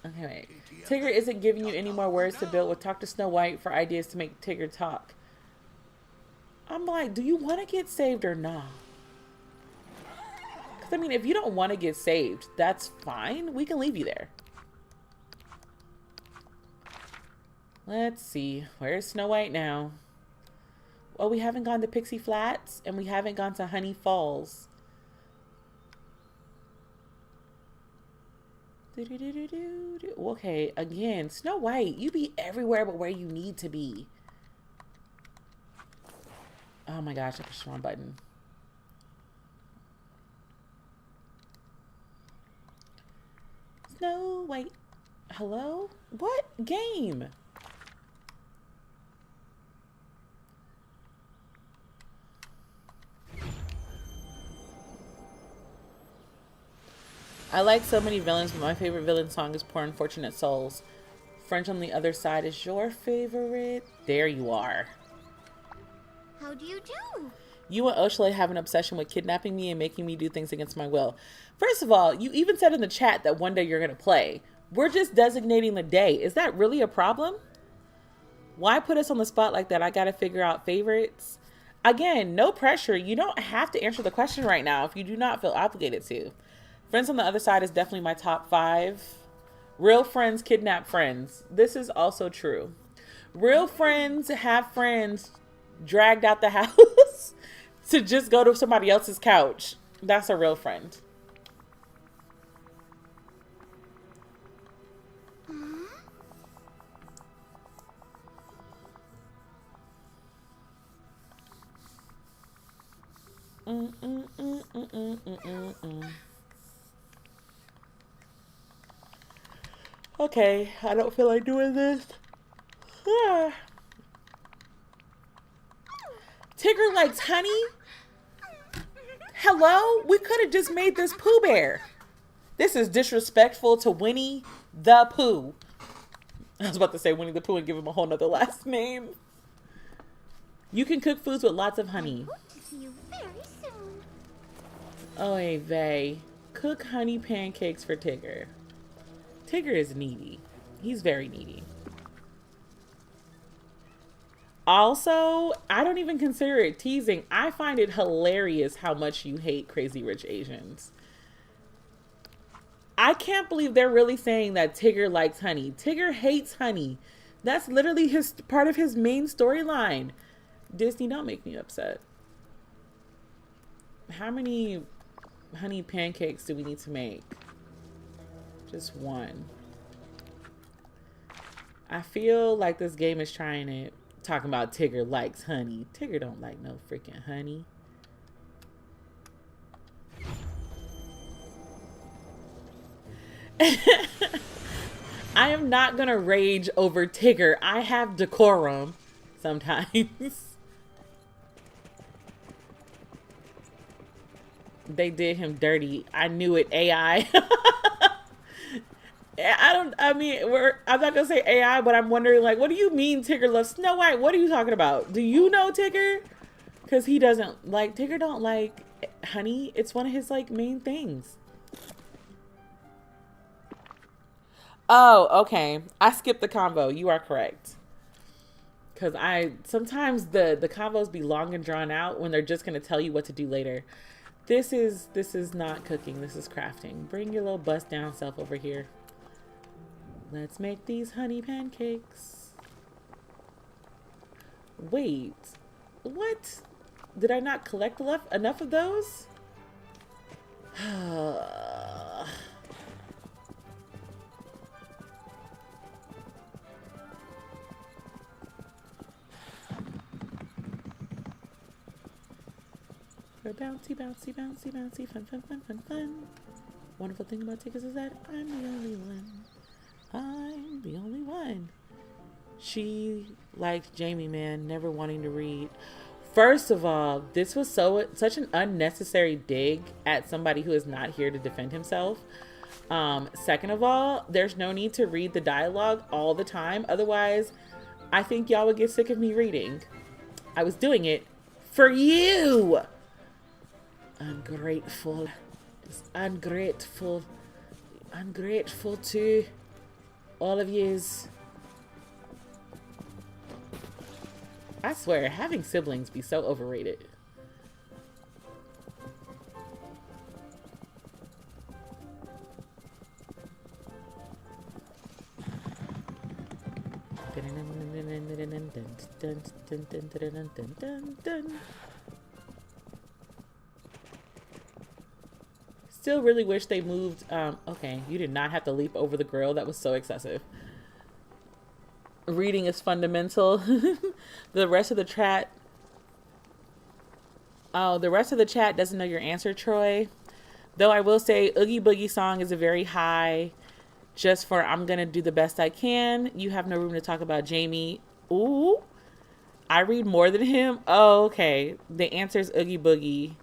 Okay, wait. Tigger isn't giving you any more words to build with. Talk to Snow White for ideas to make Tigger talk. I'm like, do you want to get saved or not? Because, I mean, if you don't want to get saved, that's fine. We can leave you there. Let's see. Where's Snow White now? Well, we haven't gone to Pixie Flats, and we haven't gone to Honey Falls. Okay, again, Snow White, you be everywhere but where you need to be. Oh my gosh, I pushed the wrong button. Snow White. Hello? What game? I like so many villains, but my favorite villain song is Poor Unfortunate Souls. French on the Other Side is your favorite. There you are. How do you do? You and Oshale have an obsession with kidnapping me and making me do things against my will. First of all, you even said in the chat that one day you're going to play. We're just designating the day. Is that really a problem? Why put us on the spot like that? I got to figure out favorites. Again, no pressure. You don't have to answer the question right now if you do not feel obligated to. Friends on the Other Side is definitely my top 5. Real friends kidnap friends. This is also true. Real friends have friends dragged out the house to just go to somebody else's couch. That's a real friend. Okay, I don't feel like doing this. Tigger likes honey? Hello? We could have just made this Pooh Bear. This is disrespectful to Winnie the Pooh. I was about to say Winnie the Pooh and give him a whole nother last name. You can cook foods with lots of honey. I hope to see you very soon. Oh, hey, Vay. Cook honey pancakes for Tigger. Tigger is needy. He's very needy. Also, I don't even consider it teasing. I find it hilarious how much you hate Crazy Rich Asians. I can't believe they're really saying that Tigger likes honey. Tigger hates honey. That's literally his part of his main storyline. Disney, don't make me upset. How many honey pancakes do we need to make? Just one. I feel like this game is trying it. Talking about Tigger likes honey. Tigger don't like no freaking honey. I am not gonna rage over Tigger. I have decorum sometimes. They did him dirty. I knew it, AI. I'm not gonna say AI, but I'm wondering, like, what do you mean Tigger loves Snow White? What are you talking about? Do you know Tigger? Because he doesn't like, Tigger don't like honey. It's one of his, like, main things. Oh, okay. I skipped the convo. You are correct. Because sometimes the convos be long and drawn out when they're just gonna tell you what to do later. This is not cooking. This is crafting. Bring your little bust down self over here. Let's make these honey pancakes. Wait, what? Did I not collect enough of those? We're bouncy, bouncy, bouncy, bouncy, fun, fun, fun, fun, fun. Wonderful thing about tickets is that I'm the only one. I'm the only one. She liked Jamie, man, never wanting to read. First of all, this was such an unnecessary dig at somebody who is not here to defend himself. Second of all, there's no need to read the dialogue all the time. Otherwise, I think y'all would get sick of me reading. I was doing it for you. Ungrateful. Just ungrateful. Ungrateful to all of yous. I swear, having siblings be so overrated. Still really wish they moved. Okay, you did not have to leap over the grill. That was so excessive. Reading is fundamental. The rest of the chat. Oh, the rest of the chat doesn't know your answer, Troy. Though I will say Oogie Boogie song is a very high. Just for I'm going to do the best I can. You have no room to talk about Jamie. Ooh. I read more than him. Oh, okay. The answer is Oogie Boogie.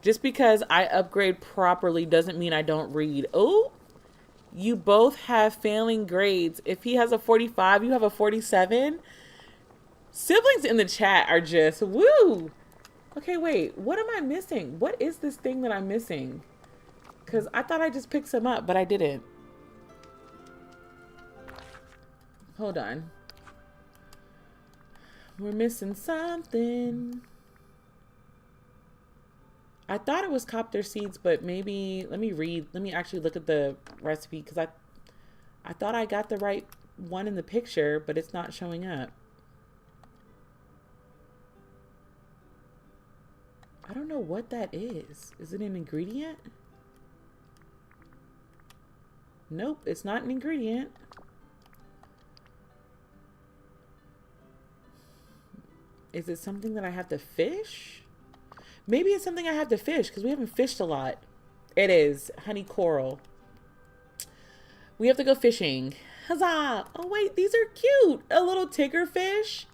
Just because I upgrade properly doesn't mean I don't read. Ooh. You both have failing grades. If he has a 45, you have a 47. Siblings in the chat are just, woo. Okay, wait. What am I missing? What is this thing that I'm missing? Because I thought I just picked some up, but I didn't. Hold on. We're missing something. I thought it was copter seeds, but maybe, let me read. Let me actually look at the recipe because I thought I got the right one in the picture, but it's not showing up. I don't know what that is. Is it an ingredient? Nope, it's not an ingredient. Is it something that I have to fish? Maybe it's something I have to fish because we haven't fished a lot. It is honey coral. We have to go fishing. Huzzah! Oh wait, these are cute. A little tiger fish.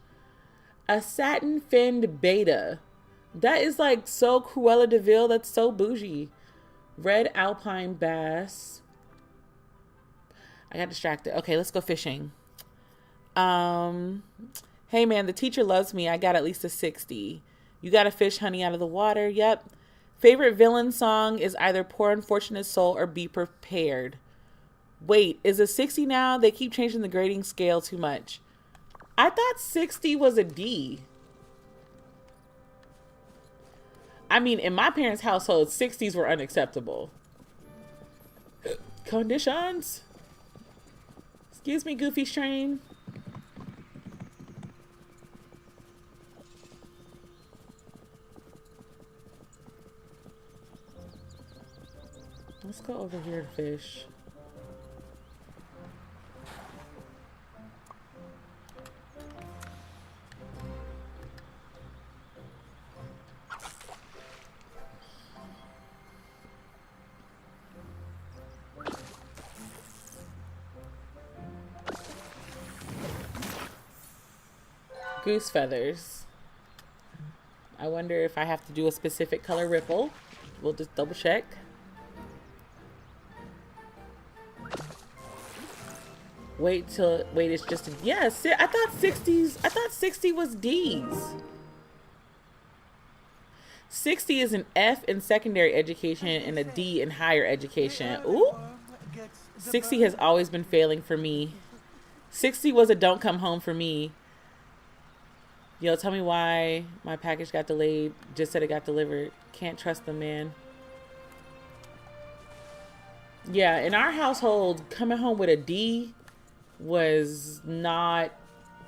A satin finned beta. That is like so Cruella de Vil. That's so bougie. Red alpine bass. I got distracted. Okay, let's go fishing. Hey man, the teacher loves me. I got at least a 60. You gotta fish honey out of the water. Yep. Favorite villain song is either Poor Unfortunate Soul or Be Prepared. Wait, is it 60 now? They keep changing the grading scale too much. I thought 60 was a D. I mean, in my parents' household, 60s were unacceptable. Conditions. Excuse me, Goofy Strain. Let's go over here to fish. Goose feathers. I wonder if I have to do a specific color ripple. We'll just double check. Wait, it's just a, yes, I thought 60 was D's. 60 is an F in secondary education and a D in higher education. Ooh. 60 has always been failing for me. 60 was a don't come home for me. Yo, tell me why my package got delayed. Just said it got delivered. Can't trust them, man. Yeah, in our household, coming home with a D was not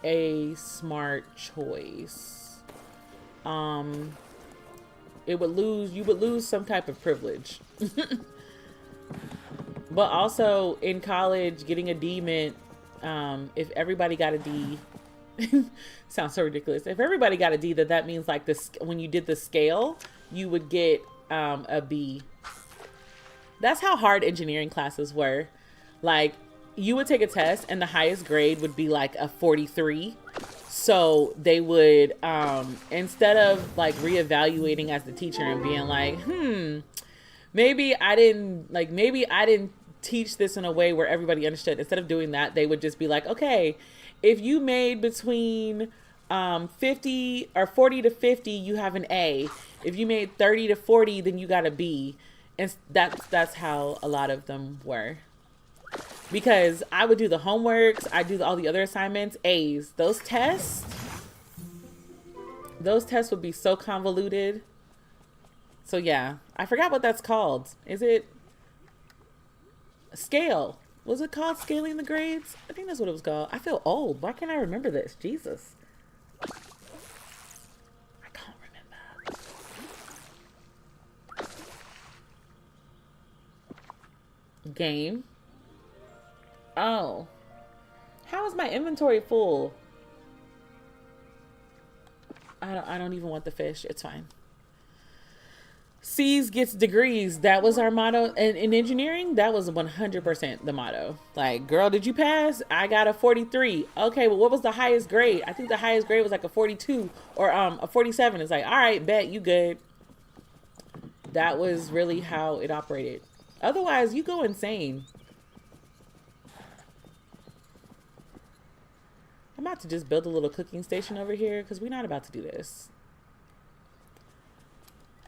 a smart choice. you would lose some type of privilege. But also in college, getting a D meant if everybody got a D, sounds so ridiculous. If everybody got a D, that means like this, when you did the scale, you would get a B. That's how hard engineering classes were. Like, you would take a test and the highest grade would be like a 43. So they would, instead of like reevaluating as the teacher and being like, maybe I didn't teach this in a way where everybody understood. Instead of doing that, they would just be like, okay, if you made between 50 or 40 to 50, you have an A. If you made 30 to 40, then you got a B. And that's how a lot of them were. Because I would do the homeworks, I do all the other assignments, A's. Those tests would be so convoluted. So yeah, I forgot what that's called. Is it scale? Was it called scaling the grades? I think that's what it was called. I feel old. Why can't I remember this? Jesus. I can't remember. Game. Oh. How is my inventory full? I don't even want the fish. It's fine. C's gets degrees. That was our motto. And in engineering, that was 100% the motto. Like, girl, did you pass? I got a 43. Okay, well, what was the highest grade? I think the highest grade was like a 42 or a 47. It's like, all right, bet, you good. That was really how it operated. Otherwise, you go insane. I'm about to just build a little cooking station over here because we're not about to do this.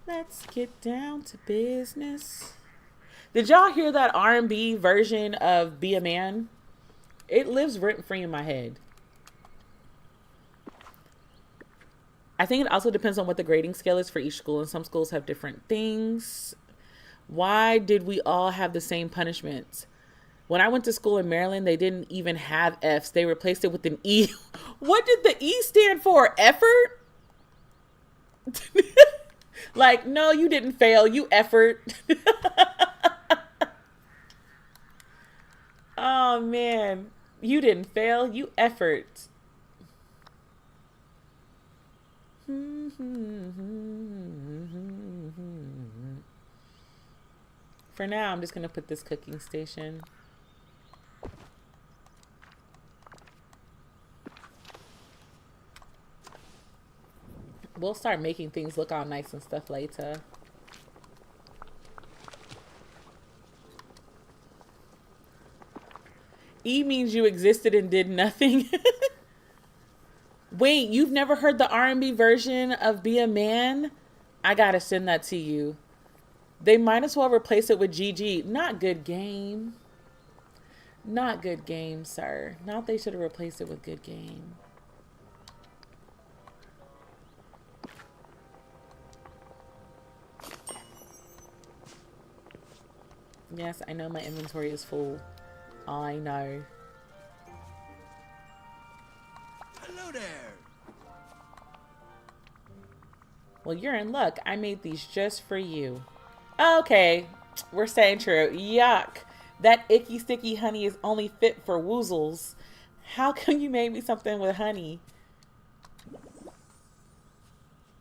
Let's get down to business. Did y'all hear that R&B version of Be a Man? It lives rent-free in my head. I think it also depends on what the grading scale is for each school, and some schools have different things. Why did we all have the same punishments? When I went to school in Maryland, they didn't even have F's. They replaced it with an E. What did the E stand for? Effort? Like, no, you didn't fail. You effort. Oh, man. You didn't fail. You effort. For now, I'm just going to put this cooking station. We'll start making things look all nice and stuff later. E means you existed and did nothing. Wait, you've never heard the R&B version of Be a Man? I gotta send that to you. They might as well replace it with GG. Not good game. Not good game, sir. Not they should have replaced it with good game. Yes, I know my inventory is full. I know. Hello there. Well, you're in luck. I made these just for you. Okay, we're staying true. Yuck. That icky sticky honey is only fit for woozles. How come you made me something with honey?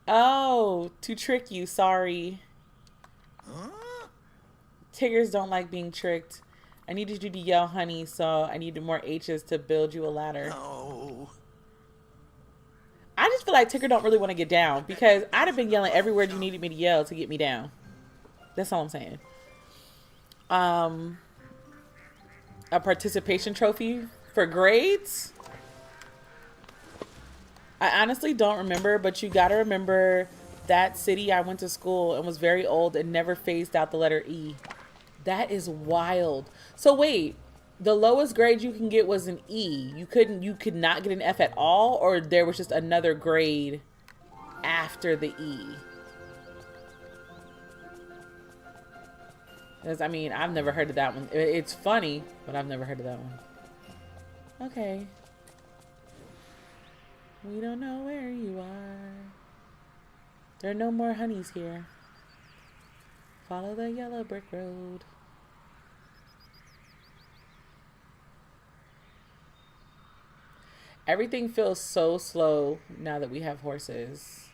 Oh, to trick you. Sorry. Huh? Tiggers don't like being tricked. I needed you to yell honey, so I needed more H's to build you a ladder. No. I just feel like Tigger don't really want to get down because I'd have been yelling every word you needed me to yell to get me down. That's all I'm saying. A participation trophy for grades? I honestly don't remember, but you gotta remember that city I went to school and was very old and never phased out the letter E. That is wild. So wait, the lowest grade you can get was an E. You could not get an F at all, or there was just another grade after the E? Because, I mean, I've never heard of that one. It's funny, but I've never heard of that one. Okay. We don't know where you are. There are no more honeys here. Follow the yellow brick road. Everything feels so slow now that we have horses.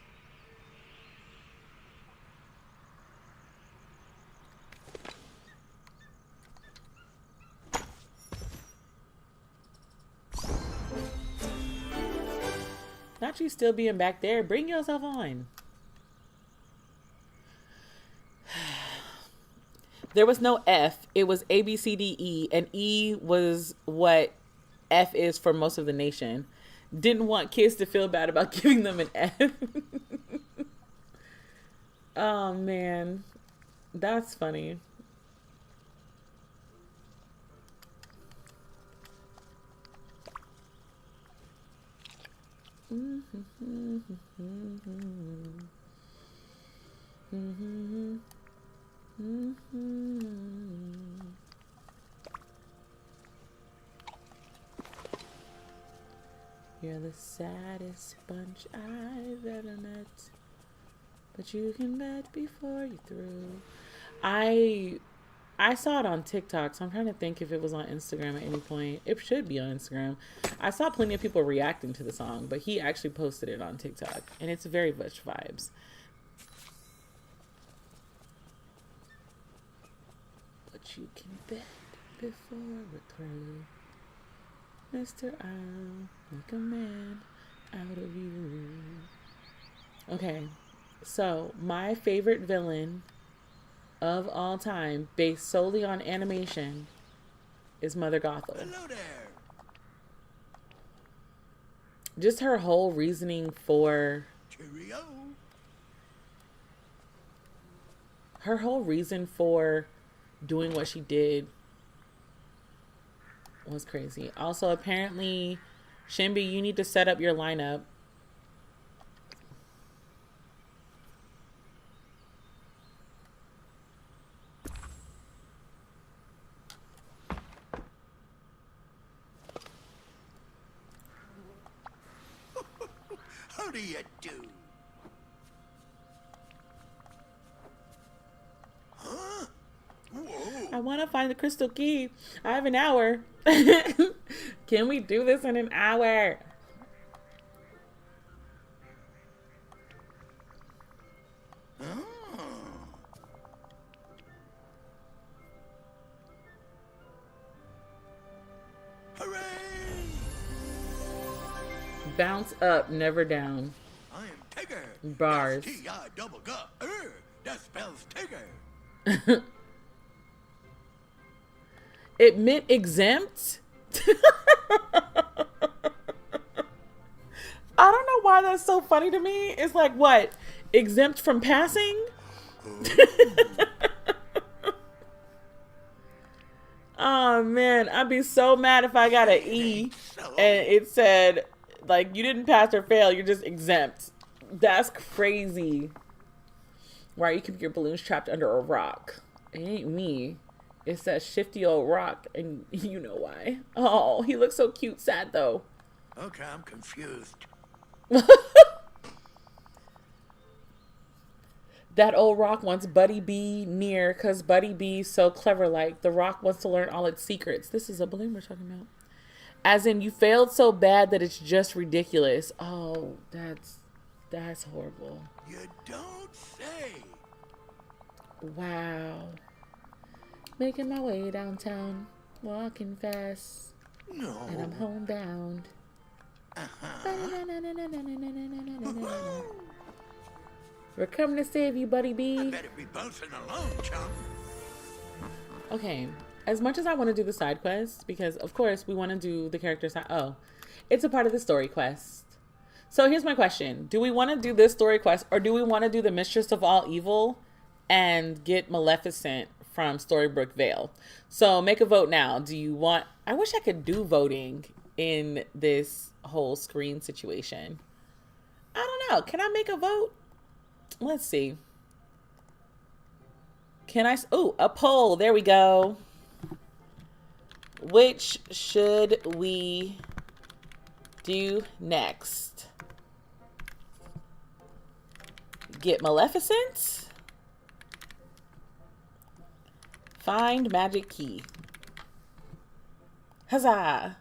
Not you still being back there. Bring yourself on. There was no F. It was A, B, C, D, E. And E was what F is for most of the nation. Didn't want kids to feel bad about giving them an F. Oh, man. That's funny. You're the saddest bunch I've ever met, but you can bet before you're through. I saw it on TikTok, so I'm trying to think if it was on Instagram at any point. It should be on Instagram. I saw plenty of people reacting to the song, but he actually posted it on TikTok, and it's very much vibes. But you can bet before we're through. Mr. I'll make a man out of you. Okay, so my favorite villain of all time, based solely on animation, is Mother Gothel. Hello there. Just her whole reasoning for... Cheerio. Her whole reason for doing what she did was crazy. Also, apparently, Shinbi, you need to set up your lineup. How do you do? Huh? Whoa. I want to find the crystal key. I have an hour. Can we do this in an hour? Oh. Hooray! Bounce up, never down. I am Tigger. Bars. That's T-I double G. That spells Tigger. It meant exempt. I don't know why that's so funny to me. It's like, what? Exempt from passing? Oh, man. I'd be so mad if I got an E and it said, like, you didn't pass or fail. You're just exempt. That's crazy. Why you keep your balloons trapped under a rock? It ain't me. It's that shifty old rock, and you know why. Oh, he looks so cute, sad though. Okay, I'm confused. That old rock wants Buddy Bee near, because Buddy Bee's so clever. Like, the rock wants to learn all its secrets. This is a balloon we're talking about. As in, you failed so bad that it's just ridiculous. Oh, that's horrible. You don't say. Wow. Making my way downtown, walking fast, No. and I'm homebound. We're coming to save you, Buddy I Bee. better be bouncing along, chum. Okay, as much as I want to do the side quest, because of course we want to do the character side. Oh, it's a part of the story quest. So here's my question. Do we want to do this story quest, or do we want to do the Mistress of All Evil and get Maleficent from Storybrooke Vale? So make a vote now. Do you want... I wish I could do voting in this whole screen situation. I don't know. Can I make a vote? Let's see. Can I... Oh, a poll. There we go. Which should we do next? Get Maleficent. Find magic key. Huzzah.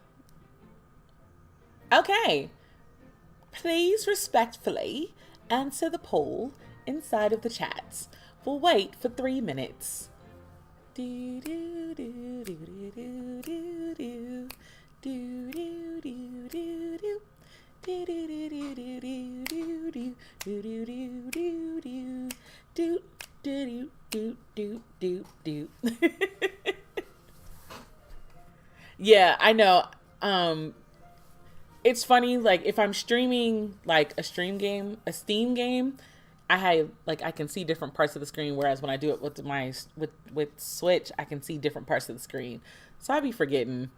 Okay. Please respectfully answer the poll inside of the chats. We'll wait for 3 minutes. Do do do do do do do do do do do do do. Do do do do do do do do do do do do do do do do. Yeah, I know. It's funny, like if I'm streaming like a Steam game, I can see different parts of the screen, whereas when I do it with with Switch, I can see different parts of the screen. So I be forgetting.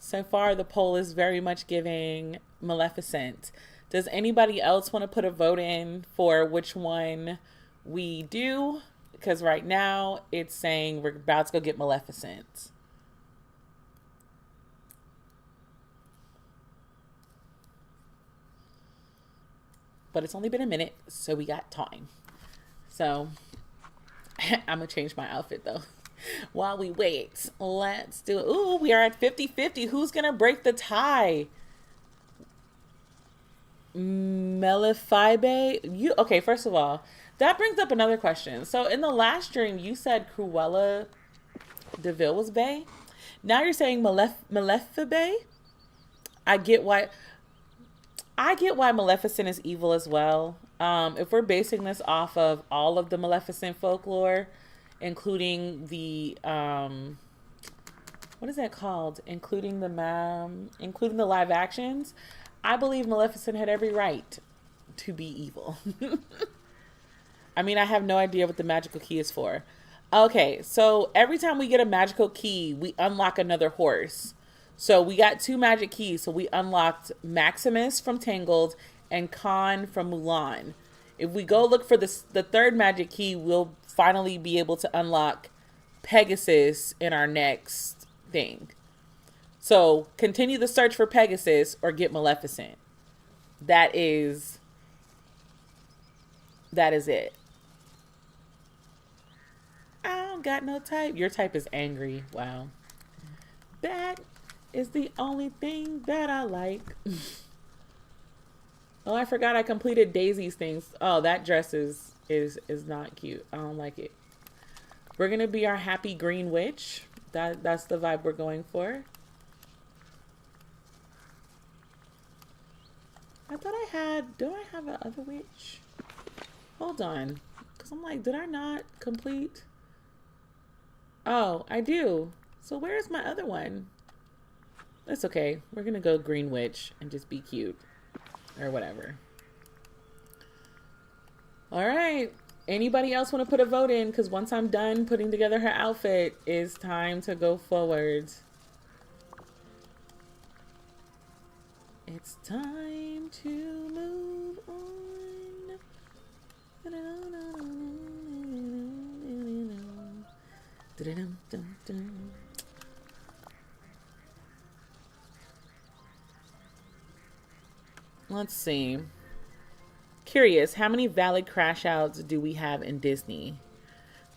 So far, the poll is very much giving Maleficent. Does anybody else want to put a vote in for which one we do? Because right now it's saying we're about to go get Maleficent. But it's only been a minute, so we got time. So I'm going to change my outfit though. While we wait, let's do it. Ooh, we are at 50-50. Who's going to break the tie? Melifibe? Okay, first of all, that brings up another question. So in the last stream, you said Cruella DeVille was bae. Now you're saying Malefibe? I get why Maleficent is evil as well. If we're basing this off of all of the Maleficent folklore, including the what is that called? Including the live actions, I believe Maleficent had every right to be evil. I mean, I have no idea what the magical key is for. Okay, so every time we get a magical key, we unlock another horse. So we got 2 magic keys. So we unlocked Maximus from Tangled and Khan from Mulan. If we go look for the 3rd magic key, we'll finally be able to unlock Pegasus in our next thing. So continue the search for Pegasus or get Maleficent. That is it. I don't got no type. Your type is angry. Wow. That is the only thing that I like. Oh, I forgot I completed Daisy's things. Oh, that dress is not cute. I don't like it. We're gonna be our happy green witch. That's the vibe we're going for. I thought I had. Do I have a other witch? Hold on, because I'm like, did I not complete? Oh, I do. So where's my other one? That's okay. We're gonna go green witch and just be cute. Or whatever. All right. Anybody else want to put a vote in? Because once I'm done putting together her outfit, it's time to go forward. It's time to move on. Let's see. Curious, how many valid crash outs do we have in Disney?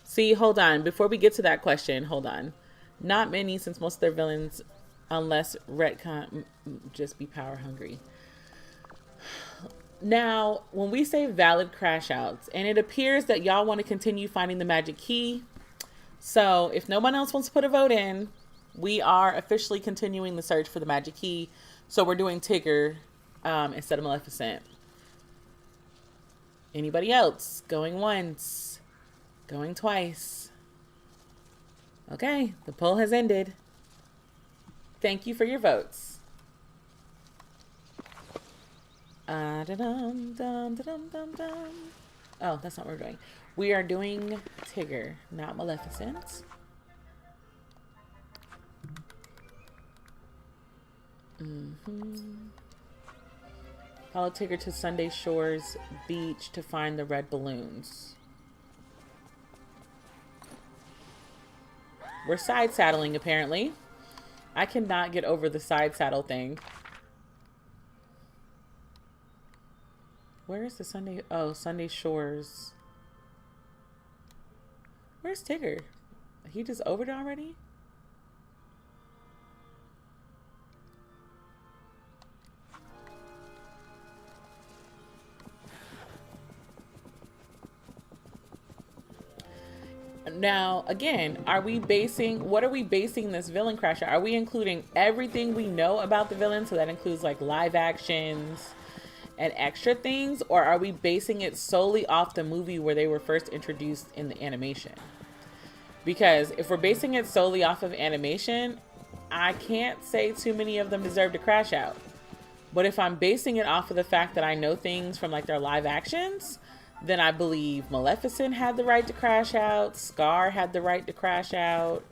See, hold on. Before we get to that question, hold on. Not many, since most of their villains, unless retcon, just be power hungry. Now, when we say valid crash outs, and it appears that y'all want to continue finding the magic key. So if no one else wants to put a vote in, we are officially continuing the search for the magic key. So we're doing Tigger instead of Maleficent. Anybody else? Going once. Going twice. Okay, the poll has ended. Thank you for your votes. Oh, that's not what we're doing. We are doing Tigger, not Maleficent. Follow Tigger to Sunday Shores Beach to find the red balloons. We're side saddling, apparently. I cannot get over the side saddle thing. Where is the Sunday? Oh, Sunday Shores. Where's Tigger? He just over it already? Now, again, what are we basing this villain crash on? Are we including everything we know about the villain? So that includes like live actions and extra things, or are we basing it solely off the movie where they were first introduced in the animation? Because if we're basing it solely off of animation, I can't say too many of them deserve to crash out. But if I'm basing it off of the fact that I know things from like their live actions, then I believe Maleficent had the right to crash out. Scar had the right to crash out.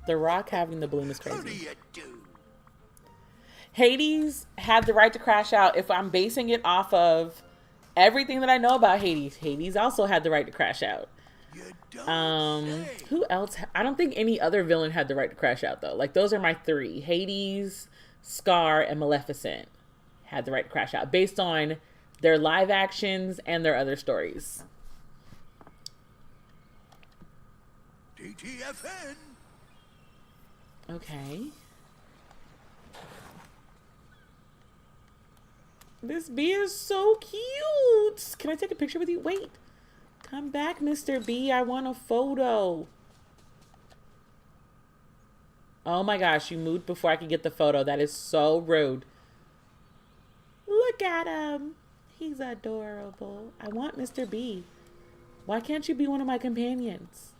The Rock having the balloon is How do crazy. you do? Hades had the right to crash out. If I'm basing it off of everything that I know about Hades, Hades also had the right to crash out. You don't say. Who else? I don't think any other villain had the right to crash out though. Like those are my three: Hades, Scar, and Maleficent had the right to crash out based on their live actions and their other stories. DTFN. Okay. This bee is so cute. Can I take a picture with you? Wait. Come back, Mr. B. I want a photo. Oh my gosh, you moved before I could get the photo. That is so rude. Look at him. He's adorable. I want Mr. B. Why can't you be one of my companions?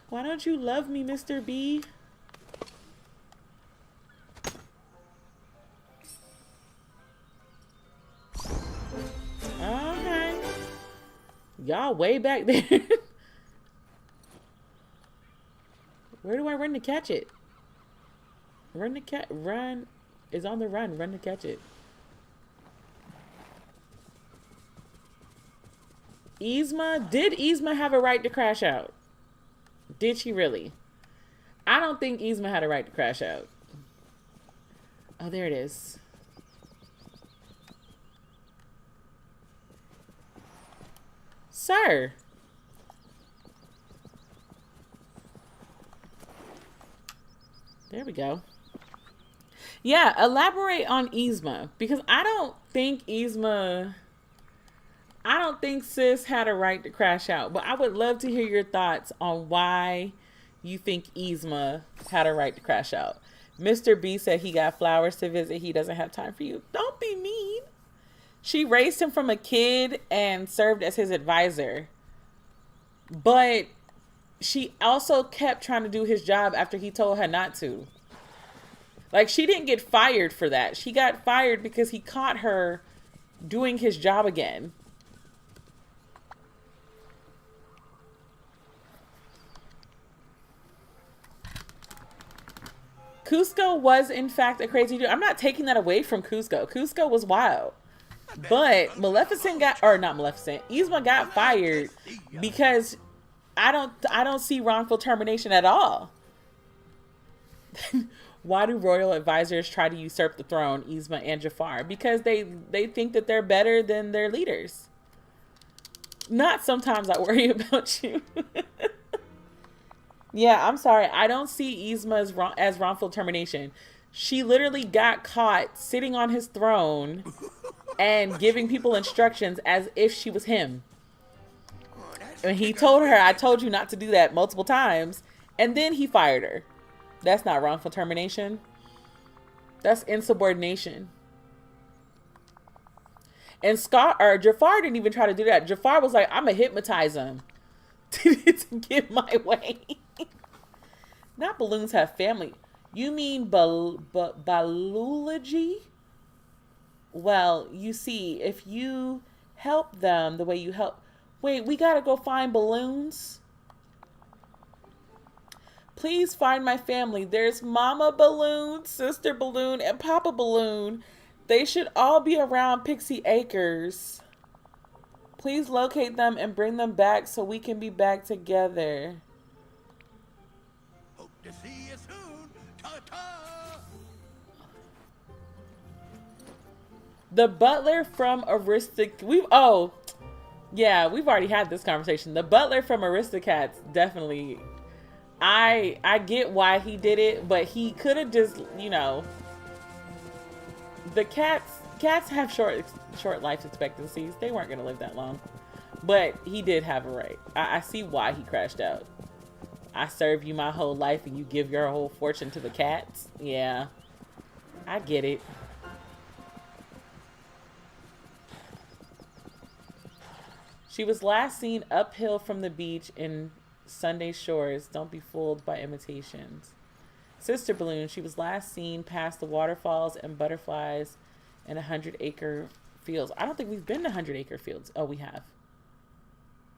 Why don't you love me, Mr. B? Okay. Y'all way back there. Where do I run to catch it? Run is on the run. Run to catch it. Yzma, did Yzma have a right to crash out? Did she really? I don't think Yzma had a right to crash out. Oh, there it is. Sir. There we go. Yeah, elaborate on Yzma, because I don't think sis had a right to crash out, but I would love to hear your thoughts on why you think Yzma had a right to crash out. Mr. B said he got flowers to visit. He doesn't have time for you. Don't be mean. She raised him from a kid and served as his advisor. But she also kept trying to do his job after he told her not to. Like, she didn't get fired for that. She got fired because he caught her doing his job again. Cusco was, in fact, a crazy dude. I'm not taking that away from Cusco. Cusco was wild. But Maleficent Yzma got fired because I don't see wrongful termination at all. Why do royal advisors try to usurp the throne, Yzma and Jafar? Because they think that they're better than their leaders. Not sometimes I worry about you. Yeah, I'm sorry. I don't see Yzma as wrongful termination. She literally got caught sitting on his throne and giving people instructions as if she was him. And he told her, I told you not to do that multiple times. And then he fired her. That's not wrongful termination. That's insubordination. And Jafar didn't even try to do that. Jafar was like, I'm going to hypnotize him to get my way. Not balloons have family. You mean balloology? Well, you see, if you help them the way you help... Wait, we gotta go find balloons? Please find my family. There's Mama Balloon, Sister Balloon, and Papa Balloon. They should all be around Pixie Acres. Please locate them and bring them back so we can be back together. Hope to see you soon. Ta-ta! The butler from we've already had this conversation. The butler from Aristocats definitely. I get why he did it, but he could have just, you know. The cats have short life expectancies. They weren't gonna live that long, but he did have a right. I see why he crashed out. I serve you my whole life and you give your whole fortune to the cats. Yeah, I get it. She was last seen uphill from the beach in Sunday Shores. Don't be fooled by imitations. Sister Balloon, she was last seen past the waterfalls and butterflies in 100-acre fields. I don't think we've been to 100-acre fields. Oh, we have.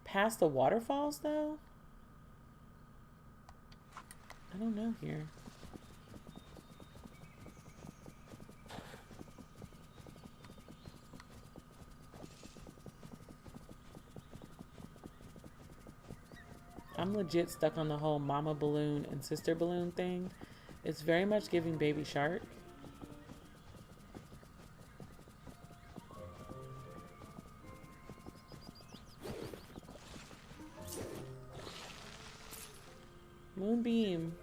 Past the waterfalls, though? I don't know here. I'm legit stuck on the whole mama balloon and sister balloon thing. It's very much giving Baby Shark. Moonbeam,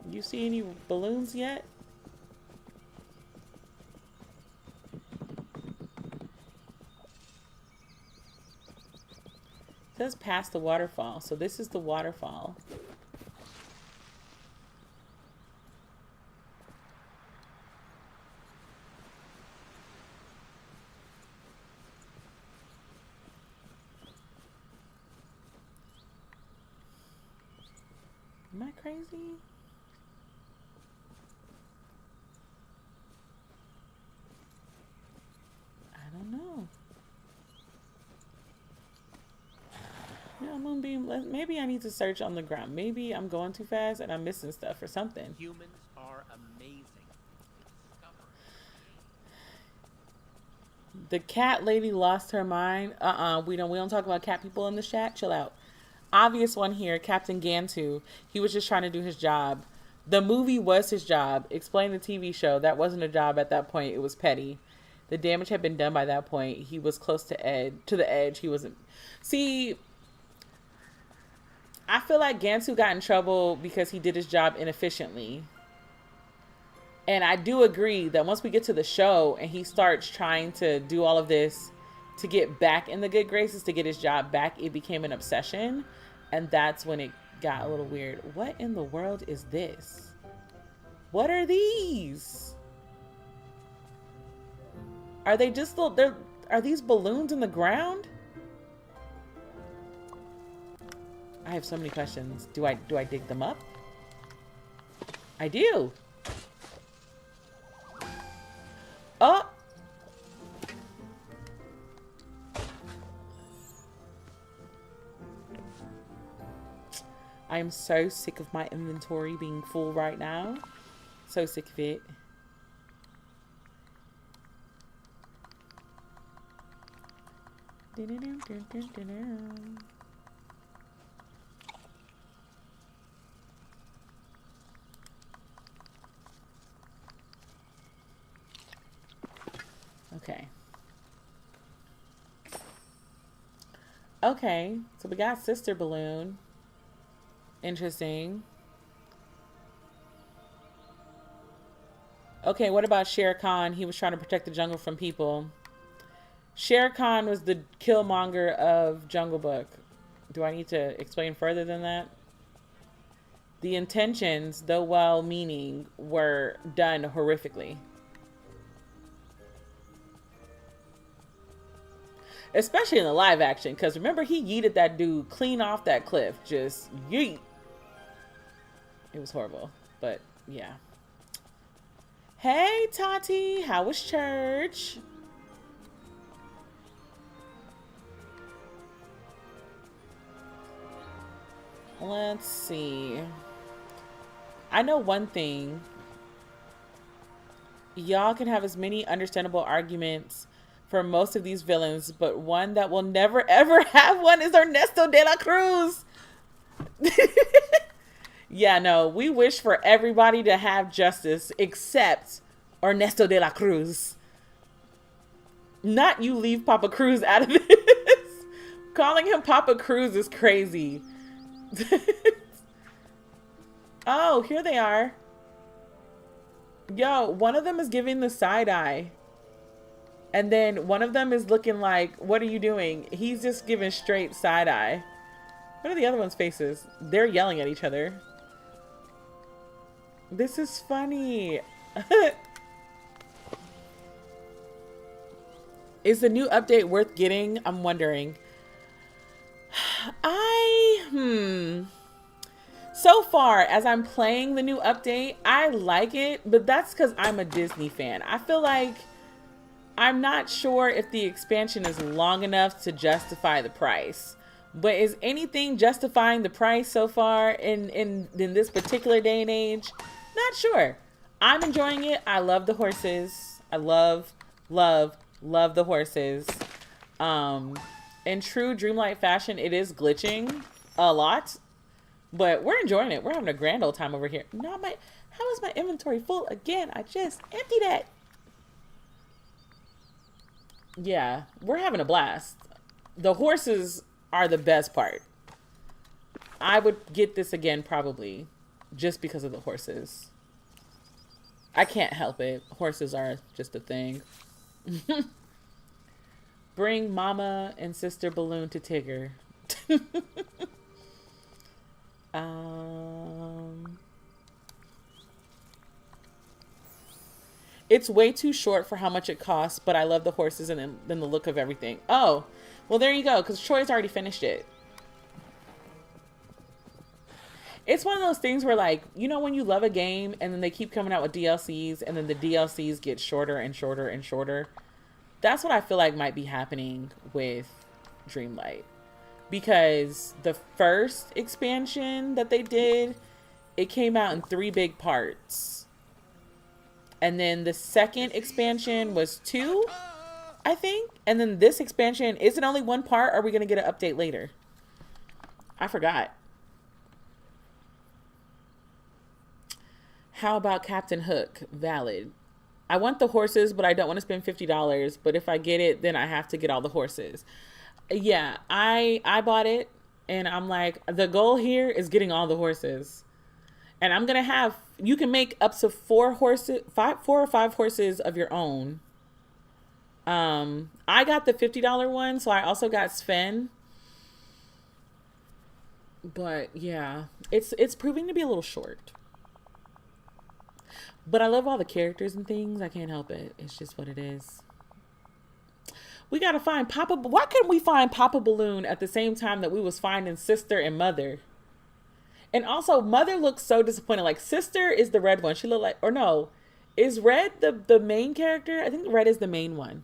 you see any balloons yet? It says past the waterfall, so this is the waterfall. Am I crazy? I don't know. Yeah, Moonbeam, maybe I need to search on the ground. Maybe I'm going too fast and I'm missing stuff or something. Humans are amazing. The cat lady lost her mind. We don't talk about cat people in the chat. Chill out. Obvious one here, Captain Gantu. He was just trying to do his job. The movie was his job. Explain the TV show. That wasn't a job at that point. It was petty. The damage had been done by that point. He was close to the edge. He wasn't. See, I feel like Gantu got in trouble because he did his job inefficiently. And I do agree that once we get to the show and he starts trying to do all of this to get back in the good graces, to get his job back, it became an obsession. And that's when it got a little weird. What in the world is this? What are these? Are they just little, are these balloons in the ground? I have so many questions. Do I dig them up? I do. Oh! I am so sick of my inventory being full right now. So sick of it. Okay. Okay, so we got Sister Balloon. Interesting. Okay, what about Shere Khan? He was trying to protect the jungle from people. Shere Khan was the killmonger of Jungle Book. Do I need to explain further than that? The intentions, though well-meaning, were done horrifically. Especially in the live action, because remember, he yeeted that dude clean off that cliff. Just yeet. It was horrible, but yeah. Hey, Tati, how was church? Let's see. I know one thing. Y'all can have as many understandable arguments for most of these villains, but one that will never ever have one is Ernesto de la Cruz. Yeah, no, we wish for everybody to have justice except Ernesto de la Cruz. Not you leave Papa Cruz out of this. Calling him Papa Cruz is crazy. Oh, here they are. Yo, one of them is giving the side eye. And then one of them is looking like, what are you doing? He's just giving straight side eye. What are the other one's faces? They're yelling at each other. This is funny. Is the new update worth getting? I'm wondering. So far, as I'm playing the new update, I like it, but that's because I'm a Disney fan. I feel like I'm not sure if the expansion is long enough to justify the price. But is anything justifying the price so far in this particular day and age? Not sure. I'm enjoying it. I love the horses. I love the horses. In true Dreamlight fashion, it is glitching a lot. But we're enjoying it. We're having a grand old time over here. How is my inventory full again? I just emptied it. Yeah, we're having a blast. The horses are the best part. I would get this again probably just because of the horses. I can't help it. Horses are just a thing. Bring Mama and Sister Balloon to Tigger. It's way too short for how much it costs, but I love the horses and then the look of everything. Oh, well, there you go, because Troy's already finished it. It's one of those things where, like, you know when you love a game and then they keep coming out with DLCs and then the DLCs get shorter and shorter and shorter? That's what I feel like might be happening with Dreamlight. Because the first expansion that they did, it came out in 3 big parts. And then the second expansion was 2, I think. And then this expansion, is it only 1 part? Or are we going to get an update later? I forgot. How about Captain Hook? Valid. I want the horses, but I don't want to spend $50. But if I get it, then I have to get all the horses. Yeah, I bought it. And I'm like, the goal here is getting all the horses. And I'm going to have, you can make up to 4 or 5 horses of your own. I got the $50 one, so I also got Sven. But yeah, it's proving to be a little short. But I love all the characters and things. I can't help it. It's just what it is. We got to find Papa. Why couldn't we find Papa Balloon at the same time that we was finding Sister and Mother? And also, Mother looks so disappointed. Like, Sister is the red one. She looked like, or no, is Red the main character? I think Red is the main one.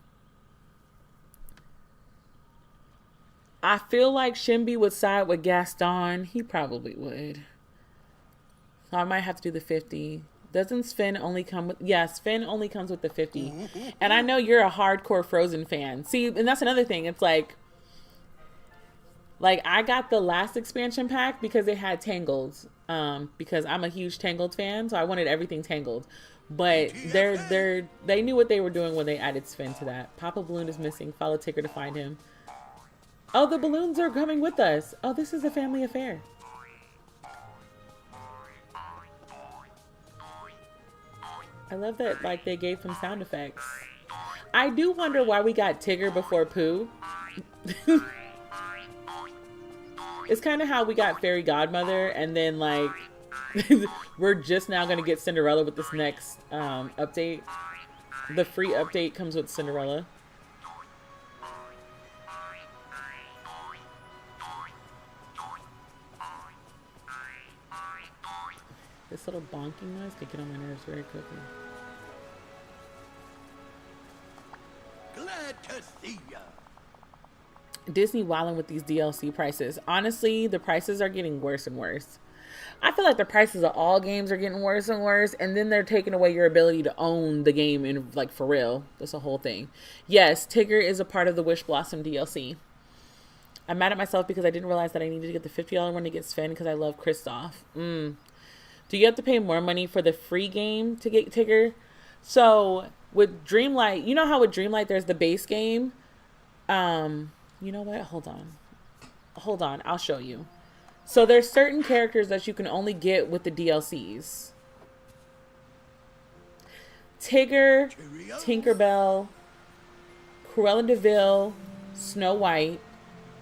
I feel like Shimby would side with Gaston. He probably would. So I might have to do the 50. Doesn't Sven only come with... Yeah, Sven only comes with the 50. And I know you're a hardcore Frozen fan. See, and that's another thing. It's like I got the last expansion pack because it had Tangled. Because I'm a huge Tangled fan, so I wanted everything Tangled. But they knew what they were doing when they added Sven to that. Papa Balloon is missing. Follow Tigger to find him. Oh, the balloons are coming with us. Oh, this is a family affair. I love that, like, they gave him sound effects. I do wonder why we got Tigger before Pooh. It's kind of how we got Fairy Godmother, and then, like, we're just now going to get Cinderella with this next update. The free update comes with Cinderella. This little bonking noise can get on my nerves very quickly. Glad to see ya. Disney wilding with these DLC prices. Honestly, the prices are getting worse and worse. I feel like the prices of all games are getting worse and worse, and then they're taking away your ability to own the game in like for real. That's a whole thing. Yes, Tigger is a part of the Wishblossom DLC. I'm mad at myself because I didn't realize that I needed to get the $50 one to get Sven because I love Kristoff. Do you have to pay more money for the free game to get Tigger? So with Dreamlight, you know how with Dreamlight there's the base game? You know what? Hold on. I'll show you. So there's certain characters that you can only get with the DLCs. Tigger, Tinkerbell, Cruella de Vil, Snow White,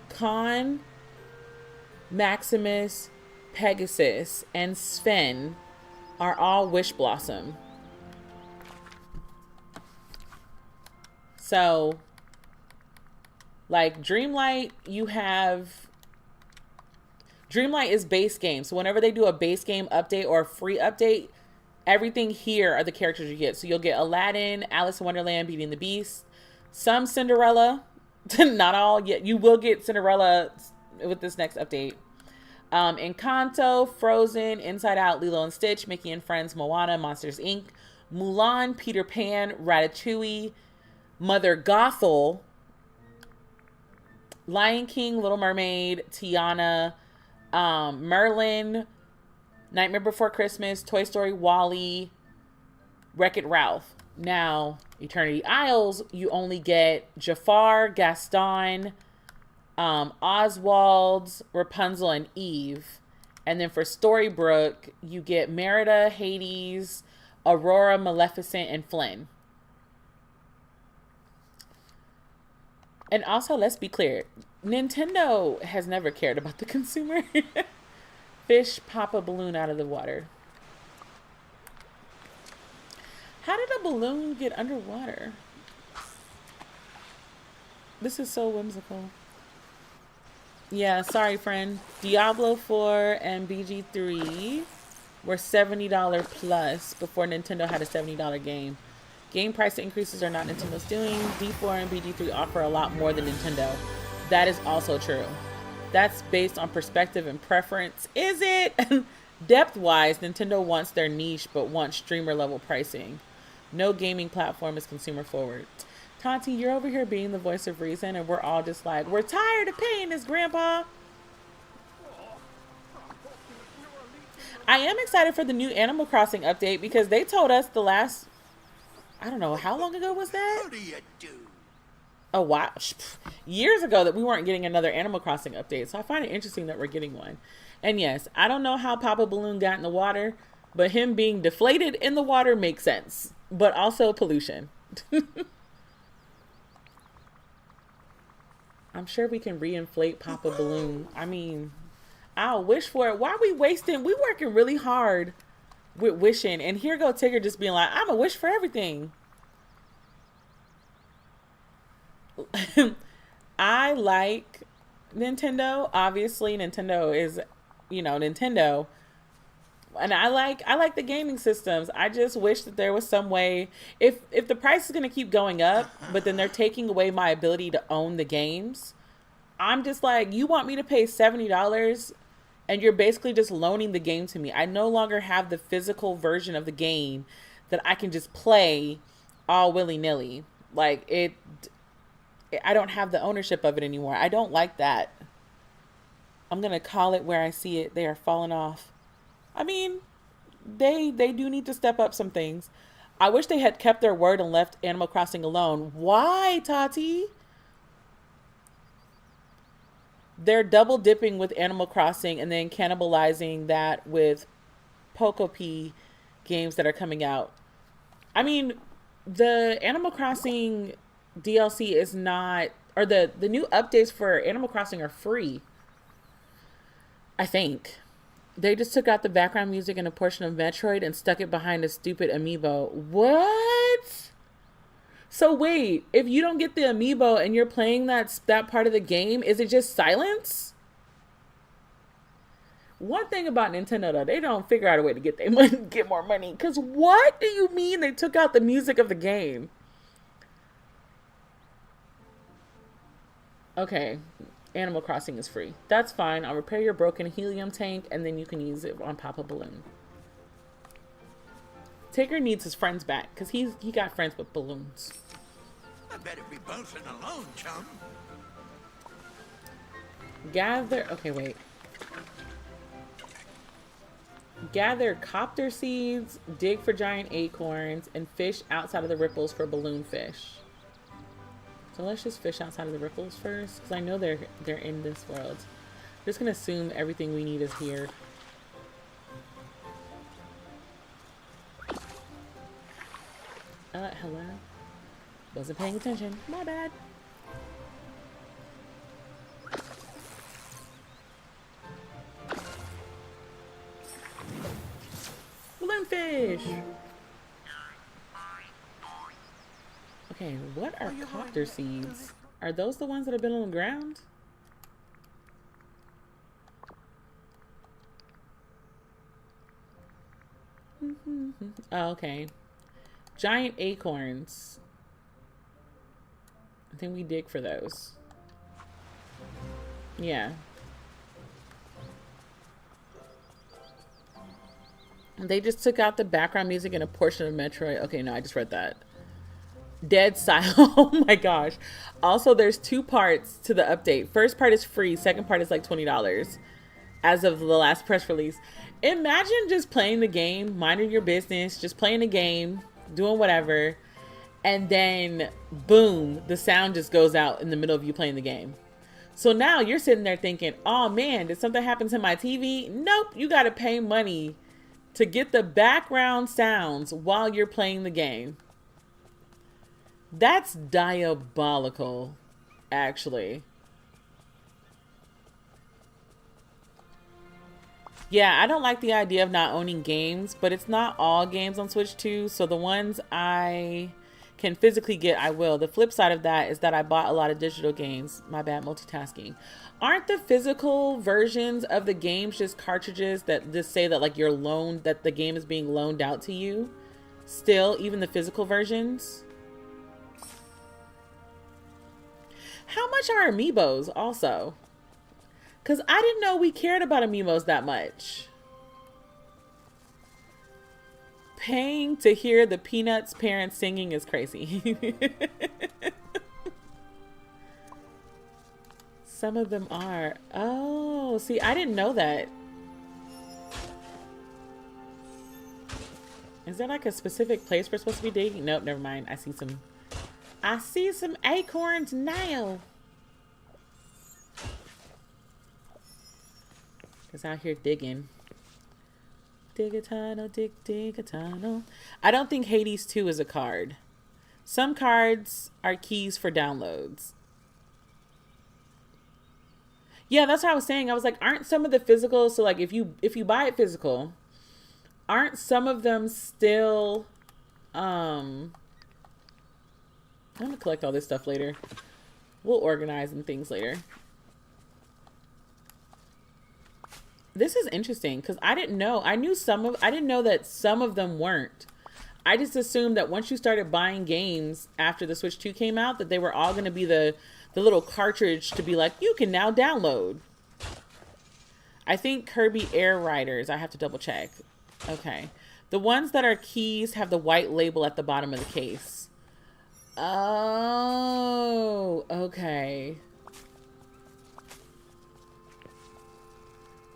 Con, Maximus, Pegasus, and Sven are all Wishblossom. So, like Dreamlight, Dreamlight is base game. So whenever they do a base game update or a free update, everything here are the characters you get. So you'll get Aladdin, Alice in Wonderland, Beauty and the Beast, some Cinderella, not all yet. You will get Cinderella with this next update. Encanto, Frozen, Inside Out, Lilo and Stitch, Mickey and Friends, Moana, Monsters Inc., Mulan, Peter Pan, Ratatouille, Mother Gothel, Lion King, Little Mermaid, Tiana, Merlin, Nightmare Before Christmas, Toy Story, Wall-E, Wreck-It Ralph. Now, Eternity Isles, you only get Jafar, Gaston, Oswald, Rapunzel, and Eve. And then for Storybrooke, you get Merida, Hades, Aurora, Maleficent, and Flynn. And also, let's be clear, Nintendo has never cared about the consumer. Fish pop a balloon out of the water. How did a balloon get underwater? This is so whimsical. Yeah, sorry, friend. Diablo 4 and BG3 were $70 plus before Nintendo had a $70 game. Game price increases are not Nintendo's doing. D4 and BG3 offer a lot more than Nintendo. That is also true. That's based on perspective and preference. Is it? Depth-wise, Nintendo wants their niche but wants streamer-level pricing. No gaming platform is consumer-forward. Tati, you're over here being the voice of reason, and we're all just like, we're tired of paying this, Grandpa. I am excited for the new Animal Crossing update because they told us the last, I don't know, how long ago was that? How do you do? Oh, wow. Years ago that we weren't getting another Animal Crossing update. So I find it interesting that we're getting one. And yes, I don't know how Papa Balloon got in the water, but him being deflated in the water makes sense. But also pollution. I'm sure we can reinflate Papa Balloon. I mean, I'll wish for it. Why are we wasting? We working really hard with wishing. And here go Tigger just being like, I'm a wish for everything. I like Nintendo. Obviously, Nintendo is, Nintendo. And I like the gaming systems. I just wish that there was some way, if the price is going to keep going up, but then they're taking away my ability to own the games, I'm just like, you want me to pay $70 and you're basically just loaning the game to me. I no longer have the physical version of the game that I can just play all willy-nilly. Like, I don't have the ownership of it anymore. I don't like that. I'm going to call it where I see it. They are falling off. I mean, they do need to step up some things. I wish they had kept their word and left Animal Crossing alone. Why, Tati? They're double dipping with Animal Crossing and then cannibalizing that with Pocopi games that are coming out. I mean, the Animal Crossing DLC is not, or the new updates for Animal Crossing are free. I think. They just took out the background music and a portion of Metroid and stuck it behind a stupid amiibo. What? So wait, if you don't get the amiibo and you're playing that part of the game, is it just silence? One thing about Nintendo though, they don't figure out a way to get more money. Cause what do you mean they took out the music of the game? Okay, Animal Crossing is free. That's fine. I'll repair your broken helium tank and then you can use it on Papa Balloon. Tigger needs his friends back because he got friends with balloons. I better be boasting alone, chum. Gather. Okay, wait. Gather copter seeds, dig for giant acorns, and fish outside of the ripples for balloon fish. So let's just fish outside of the ripples first, because I know they're in this world. I'm just gonna assume everything we need is here. Hello. Wasn't paying attention. My bad. Balloonfish! Okay, what are copter seeds? Are those the ones that have been on the ground? Oh, okay. Giant acorns. I think we dig for those. Yeah. They just took out the background music in a portion of Metroid. Okay, no, I just read that. Dead Silence. Oh my gosh. Also, there's 2 parts to the update. First part is free. Second part is like $20 as of the last press release. Imagine just playing the game, minding your business, just playing the game, doing whatever, and then boom, the sound just goes out in the middle of you playing the game. So now you're sitting there thinking, oh man, did something happen to my TV? Nope, you got to pay money to get the background sounds while you're playing the game. That's diabolical, actually. Yeah, I don't like the idea of not owning games, but it's not all games on Switch too. So the ones I can physically get, I will. The flip side of that is that I bought a lot of digital games. My bad, multitasking. Aren't the physical versions of the games just cartridges that just say that like you're loaned, that the game is being loaned out to you? Still, even the physical versions? How much are amiibos also? Because I didn't know we cared about amiibos that much. Paying to hear the Peanuts parents singing is crazy. Some of them are. Oh, see, I didn't know that. Is there like a specific place we're supposed to be digging? Nope, never mind. I see some acorns now. Just out here digging. Dig a tunnel, dig a tunnel. I don't think Hades 2 is a card. Some cards are keys for downloads. Yeah, that's what I was saying. I was like, aren't some of the physical, so like if you buy it physical, aren't some of them still I'm gonna collect all this stuff later. We'll organize and things later. This is interesting because I didn't know. I didn't know that some of them weren't. I just assumed that once you started buying games after the Switch 2 came out, that they were all going to be the little cartridge to be like, you can now download. I think Kirby Air Riders, I have to double check. Okay. The ones that are keys have the white label at the bottom of the case. Oh, okay.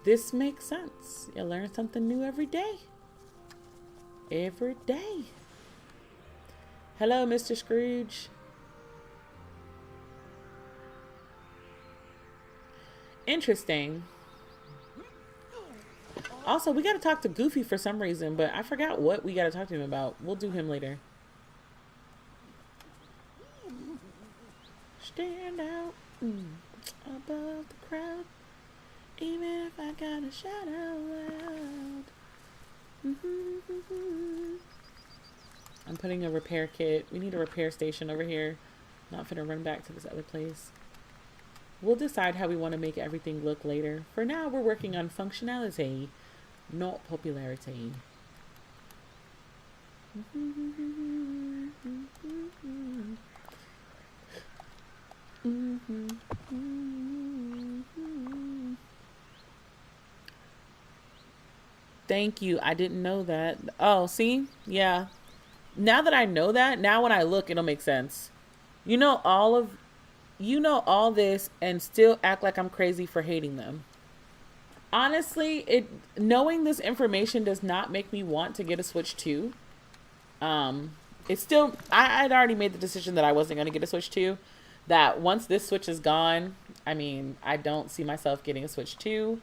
This makes sense. You learn something new every day. Every day. Hello, Mr. Scrooge. Interesting. Also, we got to talk to Goofy for some reason, but I forgot what we got to talk to him about. We'll do him later. Stand out above the crowd. Even if I gotta shout out loud. I'm putting a repair kit. We need a repair station over here. Not finna run back to this other place. We'll decide how we want to make everything look later. For now, we're working on functionality, not popularity. Thank you. I didn't know that. Oh, see? Yeah. Now that I know that, now when I look, it'll make sense. You know all of you know all this and still act like I'm crazy for hating them. Honestly, it knowing this information does not make me want to get a Switch 2. It's still I'd already made the decision that I wasn't going to get a Switch 2. That once this Switch is gone, I mean, I don't see myself getting a Switch 2.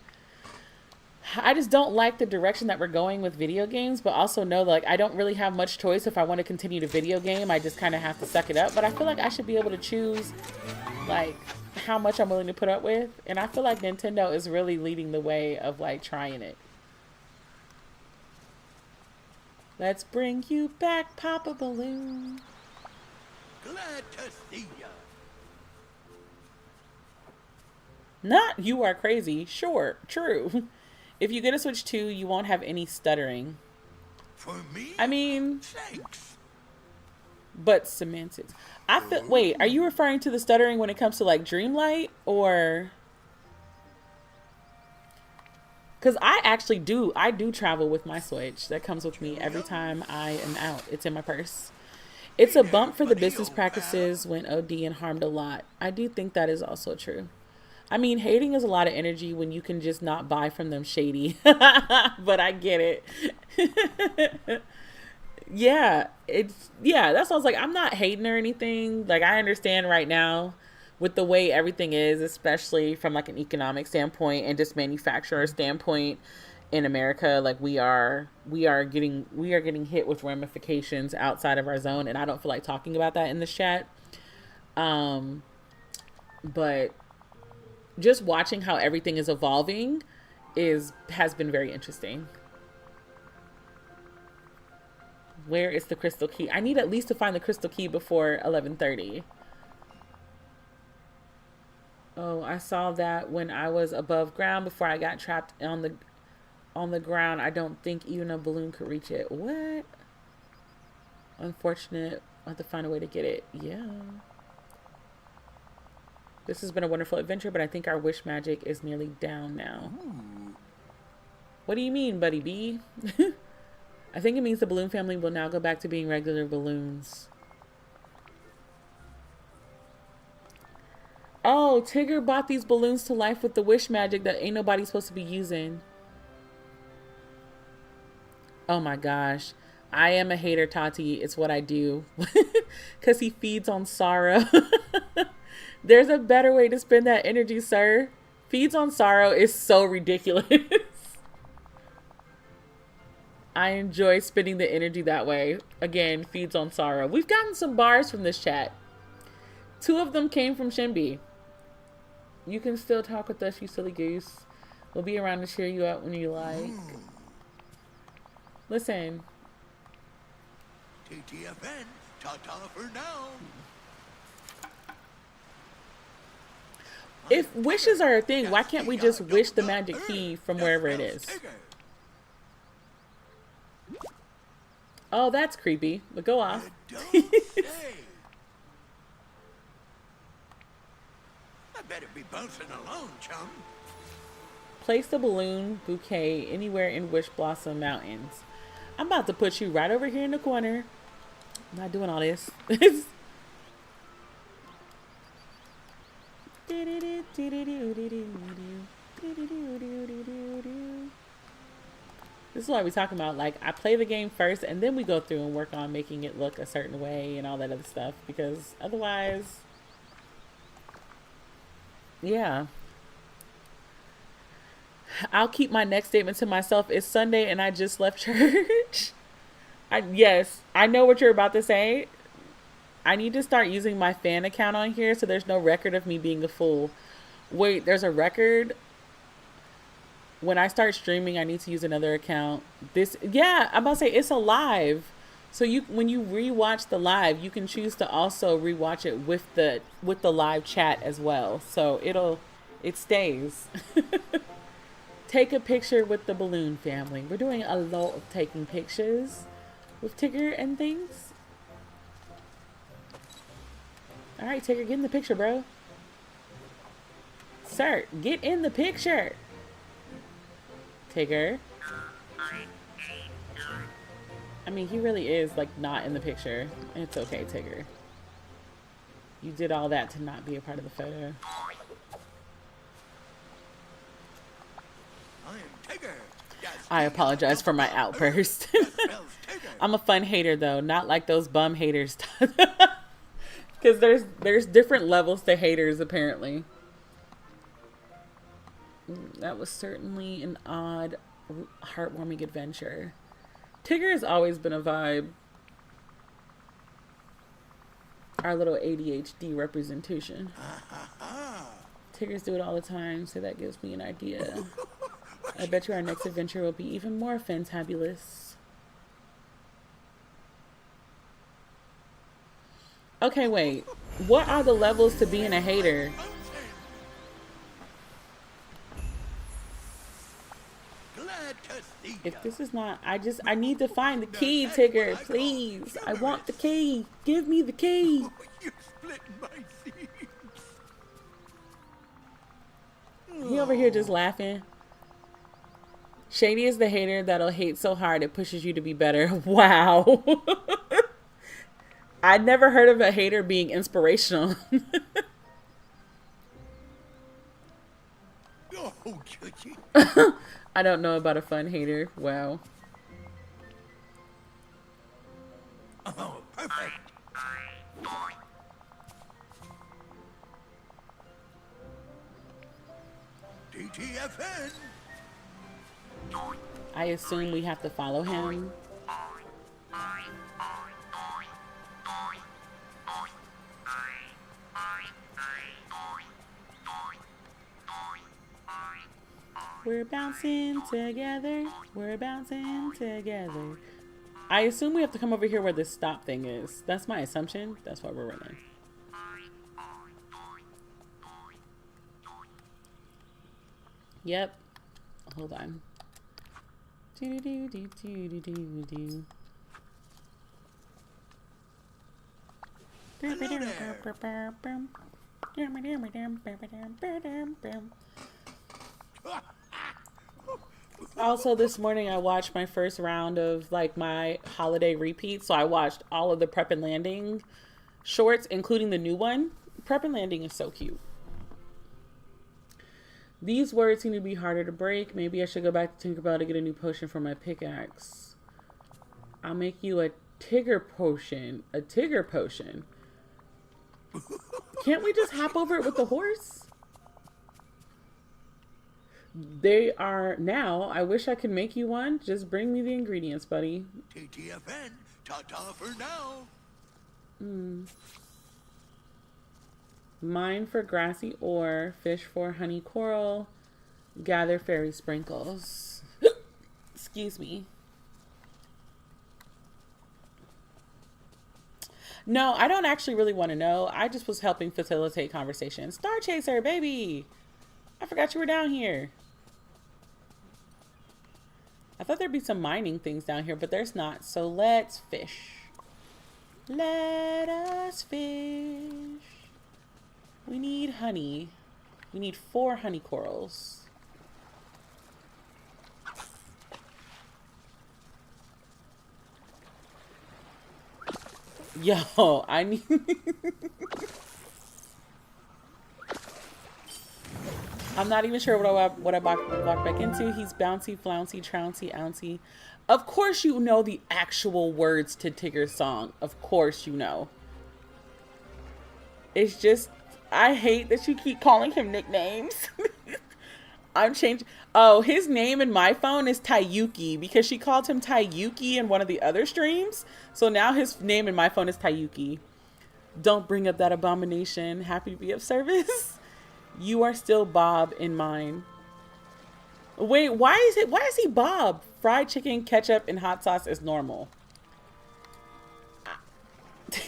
I just don't like the direction that we're going with video games, but also know like I don't really have much choice if I want to continue to video game. I just kind of have to suck it up. But I feel like I should be able to choose like how much I'm willing to put up with. And I feel like Nintendo is really leading the way of like trying it. Let's bring you back, Papa Balloon. Glad to see ya. Not you are crazy. Sure, true. If you get a Switch 2, you won't have any stuttering. For me? I mean, Thanks. but semantics. I feel. Wait, are you referring to the stuttering when it comes to like Dreamlight, or? Because I actually do. I do travel with my Switch. That comes with me every time I am out. It's in my purse. It's a bump for the business practices when OD and harmed a lot. I do think that is also true. I mean, hating is a lot of energy when you can just not buy from them shady. But I get it. Yeah, that's what I was like. I'm not hating or anything. Like, I understand right now with the way everything is, especially from like an economic standpoint and just manufacturer standpoint in America, like we are getting hit with ramifications outside of our zone, and I don't feel like talking about that in this chat. But just watching how everything is evolving has been very interesting. Where is the crystal key? I need at least to find the crystal key before 11:30. Oh, I saw that when I was above ground before I got trapped on the ground. I don't think even a balloon could reach it. What? Unfortunate. I'll have to find a way to get it. Yeah. This has been a wonderful adventure, but I think our wish magic is nearly down now. Ooh. What do you mean, Buddy B? I think it means the balloon family will now go back to being regular balloons. Oh, Tigger bought these balloons to life with the wish magic that ain't nobody supposed to be using. Oh my gosh. I am a hater, Tati. It's what I do. Because he feeds on sorrow. There's a better way to spend that energy, sir. Feeds on sorrow is so ridiculous. I enjoy spending the energy that way. Again, feeds on sorrow. We've gotten some bars from this chat. 2 of them came from Shimby. You can still talk with us, you silly goose. We'll be around to cheer you up when you like. Listen. TTFN, ta-ta for now. If wishes are a thing, why can't we just wish the magic key from wherever it is? Oh, that's creepy. But go off. I better be bouncing along, chum. Place the balloon bouquet anywhere in Wishblossom Mountains. I'm about to put you right over here in the corner. I'm not doing all this. This is what we're talking about. Like, I play the game first, and then we go through and work on making it look a certain way and all that other stuff. Because otherwise, yeah. I'll keep my next statement to myself. It's Sunday, and I just left church. Yes, I know what you're about to say. I need to start using my fan account on here so there's no record of me being a fool. Wait, there's a record? When I start streaming, I need to use another account. Yeah, I'm about to say it's a live. So when you rewatch the live, you can choose to also rewatch it with the live chat as well. So it stays. Take a picture with the balloon family. We're doing a lot of taking pictures with Tigger and things. All right, Tigger, get in the picture, bro. Sir, get in the picture. Tigger. I mean, he really is, like, not in the picture. It's okay, Tigger. You did all that to not be a part of the photo. I apologize for my outburst. I'm a fun hater, though. Not like those bum haters. Because there's different levels to haters, apparently. That was certainly an odd, heartwarming adventure. Tigger has always been a vibe. Our little ADHD representation. Tiggers do it all the time, so that gives me an idea. I bet you our next adventure will be even more fantabulous. Okay, wait. What are the levels to being a hater? If this is not, I need to find the key, Tigger, please. I want the key. Give me the key. You split my seeds. He over here just laughing. Shady is the hater that'll hate so hard it pushes you to be better. Wow. I'd never heard of a hater being inspirational. Oh, I don't know about a fun hater. Wow. oh, perfect. DTFN. I assume we have to follow him. We're bouncing together. We're bouncing together. I assume we have to come over here where this stop thing is. That's my assumption. That's why we're running. Yep. Hold on. Do do do do do do do. Also, this morning I watched my first round of like my holiday repeat. So I watched all of the Prep and Landing shorts, including the new one. Prep and Landing is so cute. These words seem to be harder to break. Maybe I should go back to Tinkerbell to get a new potion for my pickaxe. I'll make you a Tigger potion. A Tigger potion. Can't we just hop over it with the horse? They are now. I wish I could make you one. Just bring me the ingredients, buddy. TTFN. Ta-ta for now. Mine for grassy ore, fish for honey coral, gather fairy sprinkles. Excuse me. No, I don't actually really want to know. I just was helping facilitate conversation. Star Chaser, baby! I forgot you were down here. I thought there'd be some mining things down here, but there's not. So let's fish. Let us fish. We need honey. We need 4 honey corals. Yo, I need... I'm not even sure what I walked back into. He's bouncy, flouncy, trouncy, ouncy. Of course you know the actual words to Tigger's song. Of course you know. It's just... I hate that you keep calling him nicknames. I'm changing. Oh, his name in my phone is Tayuki because she called him Tayuki in one of the other streams. So now his name in my phone is Tayuki. Don't bring up that abomination. Happy to be of service. You are still Bob in mine. Wait, why is he Bob? Fried chicken, ketchup, and hot sauce is normal.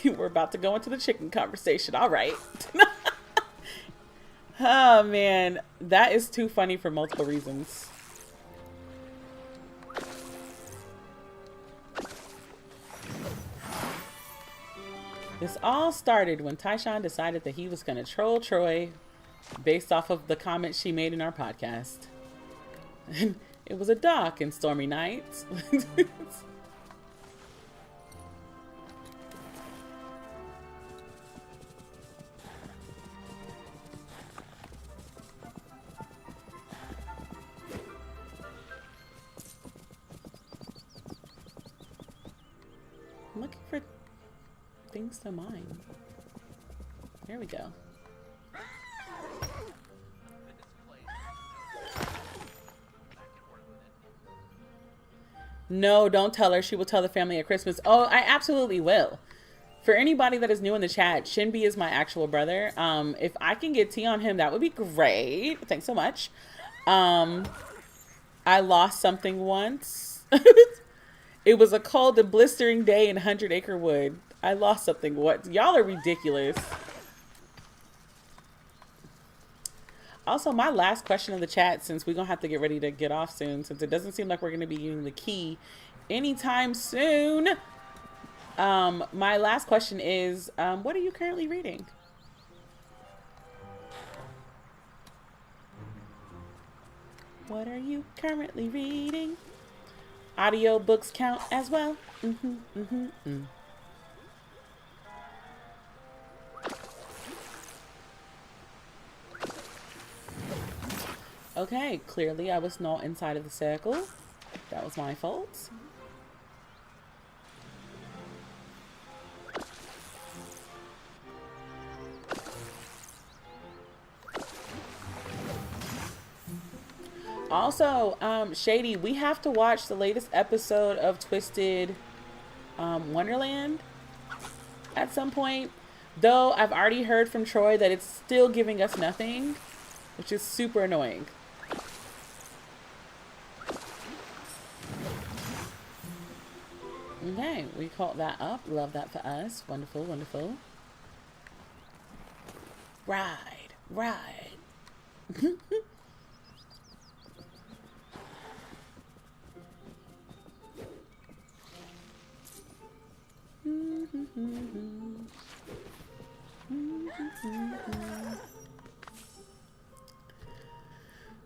We're about to go into the chicken conversation. All right. Oh, man. That is too funny for multiple reasons. This all started when Tyshawn decided that he was going to troll Troy based off of the comments she made in our podcast. And it was a dark and stormy night. I'm looking for things to mine. There we go. No, don't tell her. She will tell the family at Christmas. Oh, I absolutely will. For anybody that is new in the chat, Shinbi is my actual brother. If I can get tea on him, that would be great. Thanks so much. I lost something once. It was a cold and blistering day in 100 Acre Wood. I lost something. What? Y'all are ridiculous. Also, my last question in the chat, since we're going to have to get ready to get off soon, since it doesn't seem like we're going to be using the key anytime soon. My last question is, what are you currently reading? What are you currently reading? Audio books count as well. Okay, clearly I was not inside of the circle. That was my fault. Also, Shady, we have to watch the latest episode of Twisted Wonderland at some point. Though I've already heard from Troy that it's still giving us nothing, which is super annoying. Okay, we caught that up. Love that for us. Wonderful, wonderful. Ride, ride.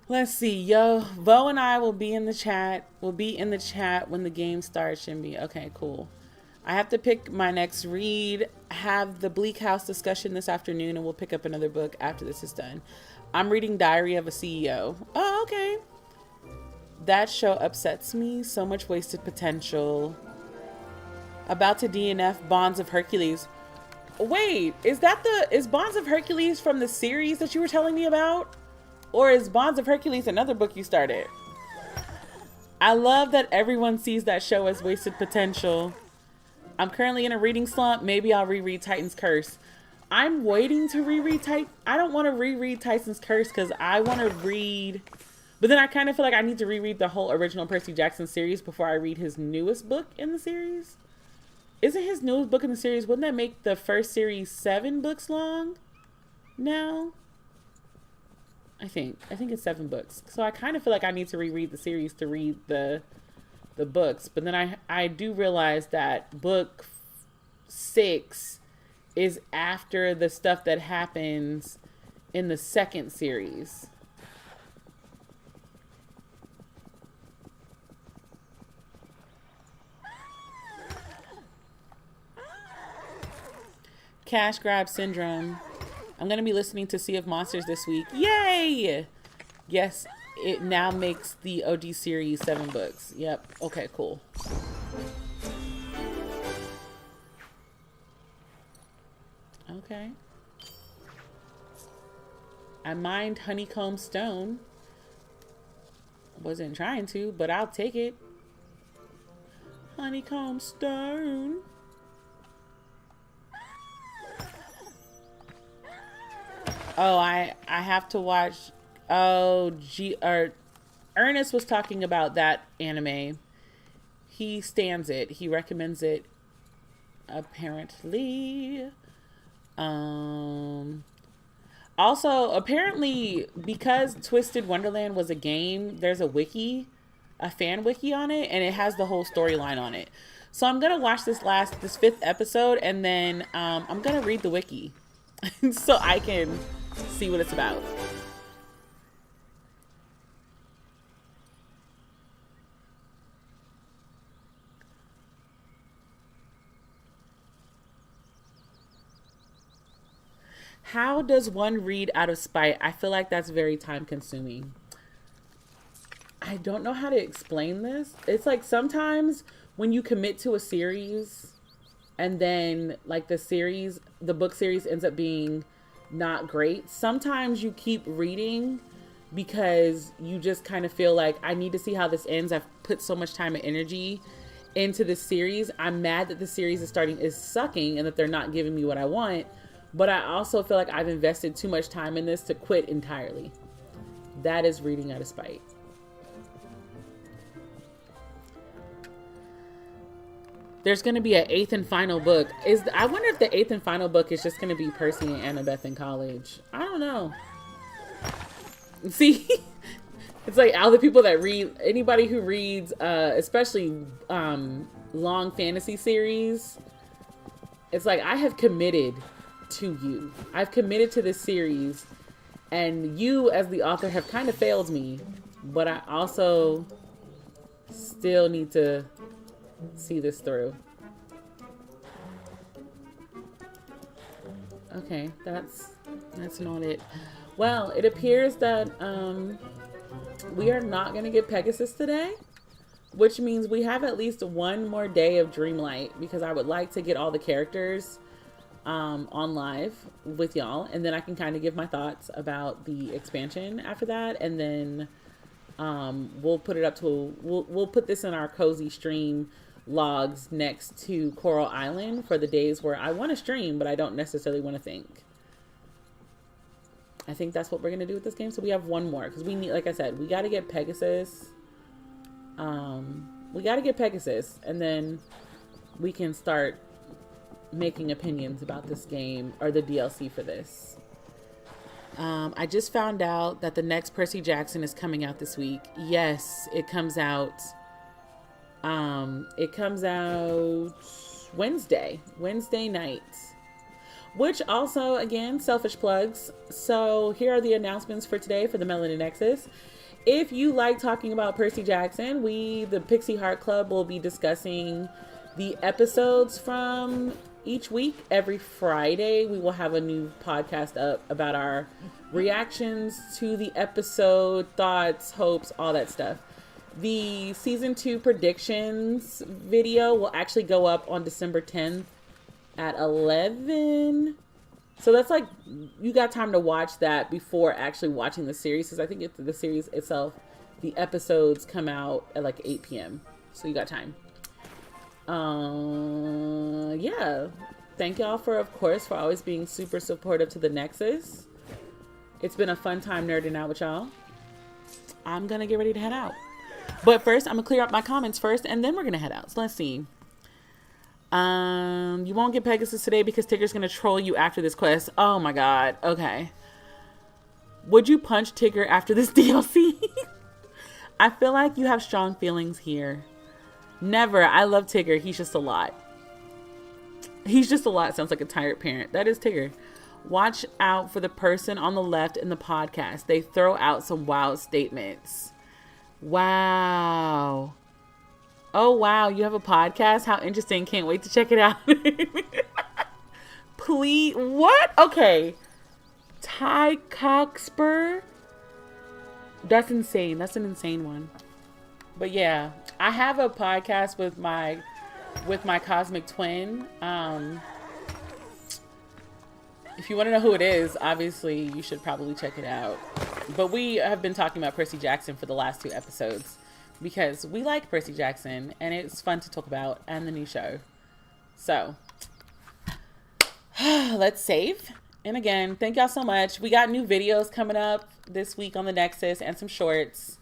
Let's see, yo. Vo and I will be in the chat. We'll be in the chat when the game starts, Shinbi. Okay, cool. I have to pick my next read. Have the Bleak House discussion this afternoon, and we'll pick up another book after this is done. I'm reading Diary of a CEO. Oh, okay. That show upsets me. So much wasted potential. About to DNF Bonds of Hercules. Wait, is Bonds of Hercules from the series that you were telling me about? Or is Bonds of Hercules another book you started? I love that everyone sees that show as wasted potential. I'm currently in a reading slump. Maybe I'll reread Titan's Curse. I'm waiting to reread Titan. I don't want to reread Titan's Curse because I want to read... But then I kind of feel like I need to reread the whole original Percy Jackson series before I read his newest book in the series. Isn't his newest book in the series, wouldn't that make the first series 7 books long now? I think it's 7 books. So I kind of feel like I need to reread the series to read the books. But then I do realize that book 6 is after the stuff that happens in the second series. Cash Grab Syndrome. I'm going to be listening to Sea of Monsters this week. Yay! Yes, it now makes the OG series 7 books. Yep. Okay, cool. Okay. I mined Honeycomb Stone. Wasn't trying to, but I'll take it. Honeycomb Stone. Oh, I have to watch. Oh, Ernest was talking about that anime. He stands it. He recommends it. Apparently. Also, apparently, because Twisted Wonderland was a game, there's a wiki, a fan wiki on it, and it has the whole storyline on it. So I'm gonna watch this 5th episode, and then I'm gonna read the wiki so I can see what it's about. How does one read out of spite? I feel like that's very time consuming. I don't know how to explain this. It's like sometimes when you commit to a series, and then like the book series ends up being not great. Sometimes you keep reading because you just kind of feel like, I need to see how this ends. I've put so much time and energy into this series. I'm mad that the series is sucking and that they're not giving me what I want. But I also feel like I've invested too much time in this to quit entirely. That is reading out of spite. There's going to be an 8th and final book. I wonder if the 8th and final book is just going to be Percy and Annabeth in college. I don't know. See, it's like all the people that read, anybody who reads, especially long fantasy series, it's like, I have committed to you. I've committed to this series, and you as the author have kind of failed me, but I also still need to see this through. Okay, that's not it. Well, it appears that we are not going to get Pegasus today, which means we have at least one more day of Dreamlight, because I would like to get all the characters on live with y'all, and then I can kind of give my thoughts about the expansion after that, and then we'll put it up to we'll put this in our cozy stream logs next to Coral Island for the days where I want to stream but I don't necessarily want to think. I think that's what we're gonna do with this game. So we have one more, because we need, like I said, we got to get Pegasus. We got to get Pegasus, and then we can start making opinions about this game or the DLC for this. I just found out that the next Percy Jackson is coming out this week. Yes, it comes out. It comes out Wednesday night. Which also, again, selfish plugs. So here are the announcements for today for the Melanin Nexus. If you like talking about Percy Jackson, the Pixie Heart Club, will be discussing the episodes from each week. Every Friday, we will have a new podcast up about our reactions to the episode, thoughts, hopes, all that stuff. The season 2 predictions video will actually go up on December 10th at 11. So that's like, you got time to watch that before actually watching the series, because I think the series itself, the episodes come out at like 8 p.m. So you got time. Yeah. Thank y'all of course, for always being super supportive to the Nexus. It's been a fun time nerding out with y'all. I'm gonna get ready to head out. But first, I'm gonna clear up my comments first, and then we're gonna head out. So let's see. You won't get Pegasus today because Tigger's gonna troll you after this quest. Oh my god. Okay. Would you punch Tigger after this DLC? I feel like you have strong feelings here. Never. I love Tigger. He's just a lot. He's just a lot. Sounds like a tired parent. That is Tigger. Watch out for the person on the left in the podcast. They throw out some wild statements. Wow. Oh, wow. You have a podcast? How interesting. Can't wait to check it out. Please. What? Okay. Ty Cockspur. That's insane. That's an insane one. But yeah, I have a podcast with my cosmic twin. If you want to know who it is, obviously you should probably check it out. But we have been talking about Percy Jackson for the last 2 episodes because we like Percy Jackson and it's fun to talk about, and the new show. So let's save. And again, thank y'all so much. We got new videos coming up this week on the Nexus and some shorts.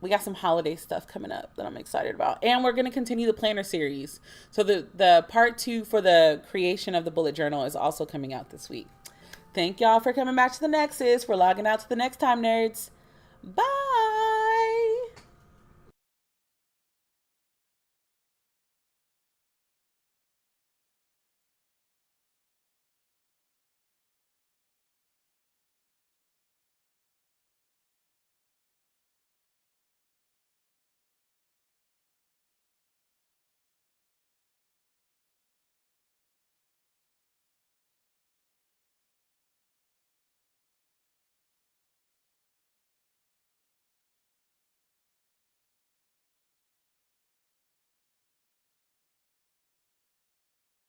We got some holiday stuff coming up that I'm excited about, and we're going to continue the planner series. So the part 2 for the creation of the bullet journal is also coming out this week. Thank y'all for coming back to the Nexus. We're logging out to the next time, nerds. Bye.